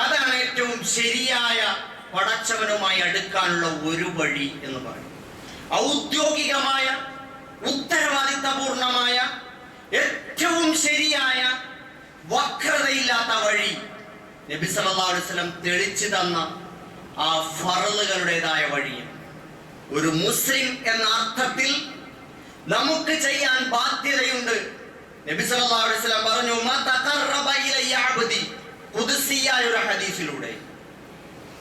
അതാണ് ഏറ്റവും ശരിയായ പടച്ചവനുമായി അടുക്കാനുള്ള ഒരു വഴി എന്ന് പറയും. ഔദ്യോഗികമായ, ഉത്തരവാദിത്തപൂർണമായ, ഏറ്റവും ശരിയായ, വക്രതയില്ലാത്ത വഴി നബി സല്ലല്ലാഹു അലൈഹി വസല്ലം തെളിച്ചു തന്ന ആ ഫർളുകളുടേതായ വഴി. ഒരു മുസ്ലിം എന്ന അർത്ഥത്തിൽ നമുക്ക് ചെയ്യാൻ ബാധ്യതയുണ്ട്. നബി സല്ലല്ലാഹു അലൈഹി വസല്ലം പറഞ്ഞു, മാ തഖറബ ഇലയ്യ അബ്ദി, ഖുദ്സിയായ ഒരു ഹദീസിലൂടെ.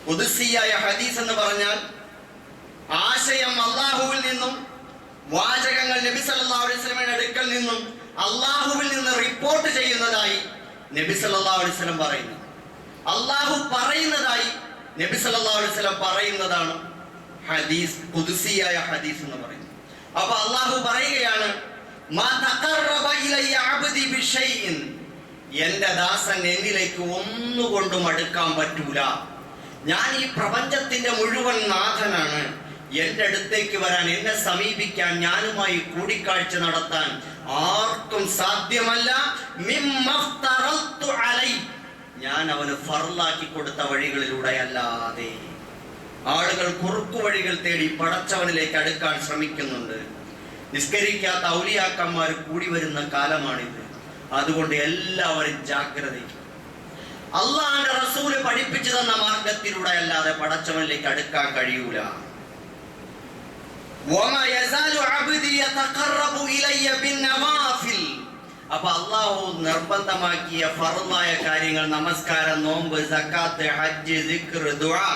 ഖുദ്സിയായ ഹദീസ് എന്ന് പറഞ്ഞാൽ ആശയം അല്ലാഹുവിൽ നിന്നും വാചകങ്ങൾ നബി സല്ലല്ലാഹു അലൈഹി വസല്ലമയുടെ അടുക്കൽ നിന്നും അള്ളാഹുവിൽ നിന്ന് റിപ്പോർട്ട് ചെയ്യുന്നതായി നബി സല്ലല്ലാഹു അലൈഹി വസല്ലം പറയുന്നു. അള്ളാഹു പറയുന്നതായി നബി സല്ലല്ലാഹു അലൈഹി വസല്ലം പറയുന്നതാണ് ഹദീസ്, ഖുദ്സിയായ ഹദീസ് എന്ന് പറയുന്നത്. അപ്പൊ അള്ളാഹു പറയുകയാണ്, മാ തഖറബ ഇലയ്യ അബ്ദി ബിശൈഇൻ, എന്റെ ദാസൻ എന്നിലേക്ക് ഒന്നുകൊണ്ടും അടുക്കാൻ പറ്റൂല. ഞാൻ ഈ പ്രപഞ്ചത്തിന്റെ മുഴുവൻ നാഥനാണ്. എന്റെ അടുത്തേക്ക് വരാൻ, എന്നെ സമീപിക്കാൻ, ഞാനുമായി കൂടിക്കാഴ്ച നടത്താൻ ആർക്കും സാധ്യമല്ല. മിമ്മഫ്തറത്തു അലൈ, ഞാൻ അവന് ഫർലാക്കി കൊടുത്ത വഴികളിലൂടെ അല്ലാതെ. ആളുകൾ കുറുക്കു വഴികൾ തേടി പടച്ചവനിലേക്ക് അടുക്കാൻ ശ്രമിക്കുന്നുണ്ട്. നിസ്കരിക്കാത്ത ഔലിയാക്കന്മാർ കൂടി വരുന്ന കാലമാണിത്. അതുകൊണ്ട് എല്ലാവരും ജാഗ്രത. അള്ളാഹുവിന്റെ റസൂല് പഠിപ്പിച്ചു തന്ന മാർഗത്തിലൂടെ അല്ലാതെ പടച്ചവനിലേക്ക് അടുക്കാൻ കഴിയൂല. അപ്പൊ അള്ളാഹു നിർബന്ധമാക്കിയ ഫർളായ കാര്യങ്ങൾ, നമസ്കാരം, നോമ്പ്, സക്കാത്ത്, ഹജ്ജ്, സിക്ർ, ദുആ,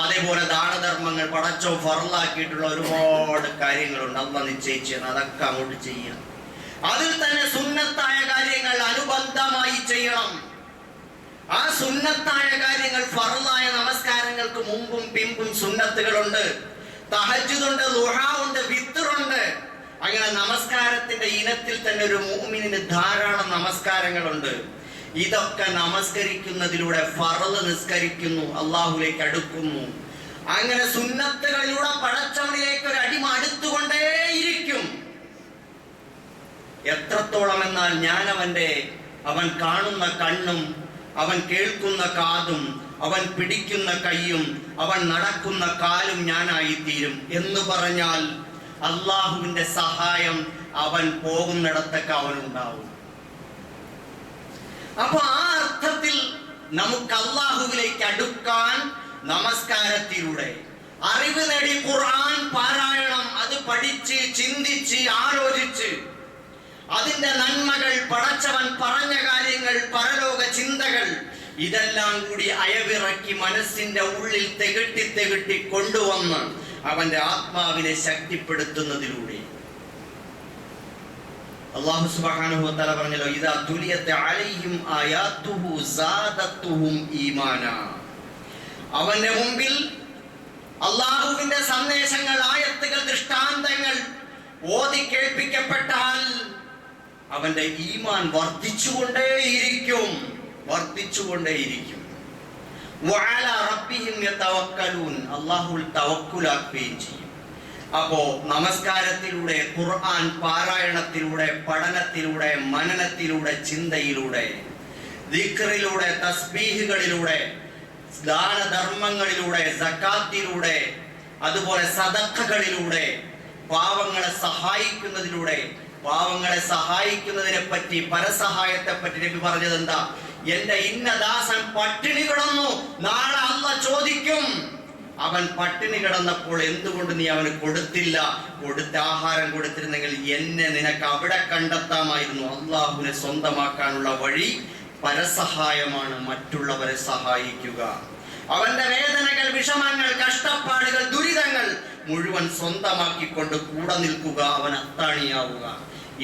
അതേപോലെ ദാനധർമ്മങ്ങൾ, പടച്ചോ ഫർളാക്കിയിട്ടുള്ള ഒരുപാട് കാര്യങ്ങളുണ്ട്. അള്ളാഹ് നിശ്ചയിച്ചു അതൊക്കെ അങ്ങോട്ട് ചെയ്യാം. അതിൽ തന്നെ സുന്നത്തായ കാര്യങ്ങൾ അനുബന്ധമായി ചെയ്യണം. ആ സുന്നത്തായ കാര്യങ്ങൾ, ഫർളായ നമസ്കാരങ്ങൾക്ക് മുമ്പും പിമ്പും സുന്നത്തുകളുണ്ട്. തഹജ്ജുദുണ്ട്, ദുആ ഉണ്ട്, വിത്റുണ്ട്. അങ്ങനെ നമസ്കാരത്തിന്റെ ഇനത്തിൽ തന്നെ ഒരു മുഅ്മിനിന് ധാരാളം നമസ്കാരങ്ങളുണ്ട്. ഇതൊക്കെ നമസ്കരിക്കുന്നതിലൂടെ ഫർള് നിസ്കരിക്കുന്നു, അള്ളാഹുലേക്ക് അടുക്കുന്നു. അങ്ങനെ സുന്നത്തുകളിലൂടെ പടച്ചവനിലേക്ക് ഒരു അടിമ അടുത്തുകൊണ്ടേയിരിക്കും. എത്രത്തോളം എന്നാൽ ഞാൻ അവൻ കാണുന്ന കണ്ണും, അവൻ കേൾക്കുന്ന കാതും, അവൻ പിടിക്കുന്ന കൈയും, അവൻ നടക്കുന്ന കാലും ഞാനായിത്തീരും എന്ന് പറഞ്ഞാൽ അള്ളാഹുവിന്റെ സഹായം അവൻ പോകുന്നിടത്തൊക്കെ അവനുണ്ടാവും. അപ്പൊ ആ അർത്ഥത്തിൽ നമുക്ക് അള്ളാഹുവിലേക്ക് അടുക്കാൻ നമസ്കാരത്തിലൂടെ, അറിവ് നേടി ഖുർആൻ പാരായണം, അത് പഠിച്ച് ചിന്തിച്ച് ആലോചിച്ച് അതിന്റെ നന്മകൾ, പടച്ചവൻ പറഞ്ഞ കാര്യങ്ങൾ, പരലോക ചിന്തകൾ, ഇതെല്ലാം കൂടി അയവിറക്കി മനസ്സിന്റെ ഉള്ളിൽ തെകട്ടി കൊണ്ടുവന്ന് അവന്റെ ആത്മാവിനെ ശക്തിപ്പെടുത്തുന്നതിലൂടെ. അല്ലാഹു സുബ്ഹാനഹു വ തആല പറഞ്ഞല്ലോ, ഇദാ തുലിയത് അലൈഹിം ആയാതുഹു സാദത്തുഹും ഈമാനാ. അവന്റെ മുമ്പിൽ അല്ലാഹുവിന്റെ സന്ദേശങ്ങൾ, ആയത്തുകൾ, ദൃഷ്ടാന്തങ്ങൾ ഓതി കേൾപ്പിക്കപ്പെട്ടാൽ അവന്റെ ഈമാൻ വർദ്ധിച്ചുകൊണ്ടേയിരിക്കും. വഅലാ റബ്ബിഹിം യതവക്കലൂൻ, അല്ലാഹുവിൽ തവക്കുലാക്കുകയും ചെയ്യും. അപ്പോ നമസ്കാരത്തിലൂടെ, ഖുർആൻ പാരായണത്തിലൂടെ, പഠനത്തിലൂടെ, മനനത്തിലൂടെ, ചിന്തയിലൂടെ, ദിക്റിലൂടെ, തസ്ബീഹുകളിലൂടെ, ദാനധർമ്മങ്ങളിലൂടെ, സക്കാത്തിലൂടെ, അതുപോലെ സദഖകളിലൂടെ, പാവങ്ങളെ സഹായിക്കുന്നതിലൂടെ. പാവങ്ങളെ സഹായിക്കുന്നതിനെ പറ്റി, പരസഹായത്തെ പറ്റി നബി പറഞ്ഞത് എന്താ? എന്റെ ഇന്ന ദാസൻ പട്ടിണി കിടന്നു, നാളെ അല്ലാഹ് ചോദിക്കും, അവൻ പട്ടിണി കിടന്നപ്പോൾ എന്തുകൊണ്ട് നീ അവന് കൊടുത്തില്ല? കൊടുത്ത ആഹാരം കൊടുത്തിരുന്നെങ്കിൽ എന്നെ നിനക്ക് അവിടെ കണ്ടെത്താമായിരുന്നു. അള്ളാഹുവിനെ സ്വന്തമാക്കാനുള്ള വഴി പരസഹായമാണ്, മറ്റുള്ളവരെ സഹായിക്കുക. അവന്റെ വേദനകൾ, വിഷമങ്ങൾ, കഷ്ടപ്പാടുകൾ, ദുരിതങ്ങൾ മുഴുവൻ സ്വന്തമാക്കിക്കൊണ്ട് കൂടെ നിൽക്കുക, അവൻ അത്താണിയാവുക.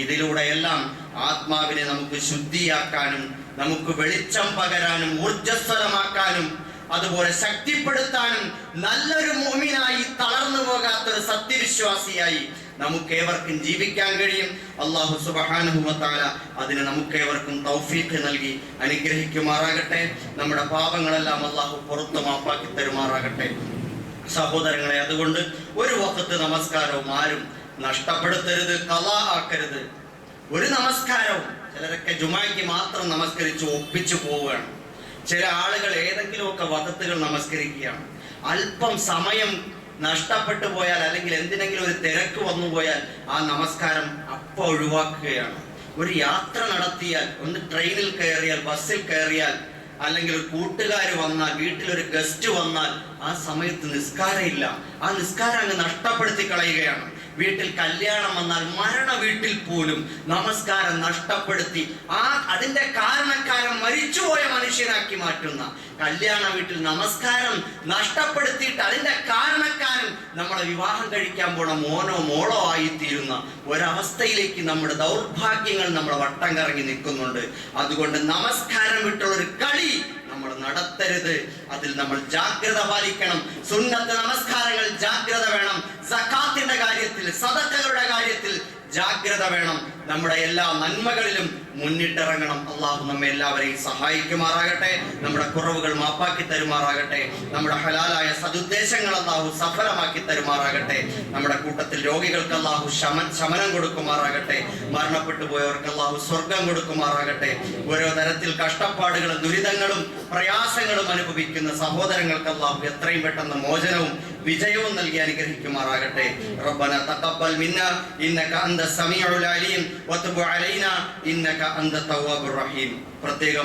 ഇതിലൂടെയെല്ലാം ആത്മാവിനെ നമുക്ക് ശുദ്ധിയാക്കാനും, നമുക്ക് വെളിച്ചം പകരാനും, ഊർജ്ജസ്വലമാക്കാനും, അതുപോലെ ശക്തിപ്പെടുത്താനും, നല്ലൊരു മുഅ്മിനായി, തളർന്നു പോകാത്തൊരു സത്യവിശ്വാസിയായി നമുക്കേവർക്കും ജീവിക്കാൻ കഴിയും. അല്ലാഹു സുബ്ഹാനഹു വ തആല അതിന് നമുക്കേവർക്കും തൗഫീഖ് നൽകി അനുഗ്രഹിക്കുമാറാകട്ടെ. നമ്മുടെ പാപങ്ങളെല്ലാം അല്ലാഹു പുറത്തു മാപ്പാക്കി തരുമാറാകട്ടെ. സഹോദരങ്ങളെ, അതുകൊണ്ട് ഒരു വഖത്ത് നമസ്കാരവും ആരും നഷ്ടപ്പെടുത്തരുത്, ഖളാ ആക്കരുത്. ഒരു നമസ്കാരവും, ചിലരൊക്കെ ജുമായ്ക്ക് മാത്രം നമസ്കരിച്ച് ഒപ്പിച്ചു പോവുകയാണ്. ചില ആളുകൾ ഏതെങ്കിലുമൊക്കെ വഖത്തുകൾ നമസ്കരിക്കുകയാണ്. അല്പം സമയം നഷ്ടപ്പെട്ടു പോയാൽ, അല്ലെങ്കിൽ എന്തിനെങ്കിലും ഒരു തിരക്ക് വന്നു പോയാൽ ആ നമസ്കാരം അപ്പം ഒഴിവാക്കുകയാണ്. ഒരു യാത്ര നടത്തിയാൽ, ഒന്ന് ട്രെയിനിൽ കയറിയാൽ, ബസ്സിൽ കയറിയാൽ, അല്ലെങ്കിൽ ഒരു കൂട്ടുകാർ വന്നാൽ, വീട്ടിലൊരു ഗസ്റ്റ് വന്നാൽ, ആ സമയത്ത് നിസ്കാരമില്ല. ആ നിസ്കാരം അങ്ങ് നഷ്ടപ്പെടുത്തി കളയുകയാണ്. വീട്ടിൽ കല്യാണം വന്നാൽ, മരണ വീട്ടിൽ പോലും നമസ്കാരം നഷ്ടപ്പെടുത്തി അതിന്റെ കാരണക്കാരൻ മരിച്ചുപോയ മനുഷ്യനാക്കി മാറ്റുന്ന കല്യാണ വീട്ടിൽ നമസ്കാരം നഷ്ടപ്പെടുത്തിയിട്ട് അതിന്റെ കാരണക്കാരൻ നമ്മളെ വിവാഹം കഴിക്കാൻ പോണ മോനോ മോളോ ആയിത്തീരുന്ന ഒരവസ്ഥയിലേക്ക് നമ്മുടെ ദൗർഭാഗ്യങ്ങൾ നമ്മളെ വട്ടം കറങ്ങി നിൽക്കുന്നുണ്ട്. അതുകൊണ്ട് നമസ്കാരം വിട്ടുള്ള ഒരു കളി നമ്മൾ നടത്തരുത്. അതിൽ നമ്മൾ ജാഗ്രത പാലിക്കണം. സുന്നത്ത് നമസ്കാരങ്ങൾ ജാഗ്രത വേണം. സകാത്തിന്റെ കാര്യത്തിൽ, സദഖകളുടെ കാര്യത്തിൽ ജാഗ്രത വേണം. നമ്മുടെ എല്ലാ നന്മകളിലും മുന്നിട്ടിറങ്ങണം. അള്ളാഹു നമ്മെ എല്ലാവരെയും സഹായിക്കുമാറാകട്ടെ. നമ്മുടെ കുറവുകൾ മാപ്പാക്കി തരുമാറാകട്ടെ. നമ്മുടെ ഹലാലായ സദുദ്ദേശങ്ങൾ അള്ളാഹു സഫലമാക്കി തരുമാറാകട്ടെ. നമ്മുടെ കൂട്ടത്തിൽ രോഗികൾക്ക് അള്ളാഹു ശമനം കൊടുക്കുമാറാകട്ടെ. മരണപ്പെട്ടു പോയവർക്ക് അള്ളാഹു സ്വർഗം കൊടുക്കുമാറാകട്ടെ. ഓരോ തരത്തിൽ കഷ്ടപ്പാടുകളും ദുരിതങ്ങളും പ്രയാസങ്ങളും അനുഭവിക്കുന്ന സഹോദരങ്ങൾക്ക് അള്ളാഹു എത്രയും പെട്ടെന്ന് മോചനവും വിജയവും നൽകി അനുഗ്രഹിക്കുമാറാകട്ടെ. റബ്ബന തഖബ്ബൽ മിന്നാ ഇന്നക അന്ത സമീഉൽ അലീം വതുബ് അലൈനാ ഇന്നക അന്ത തവ്വാബുർ റഹീം. പ്രത്യേകം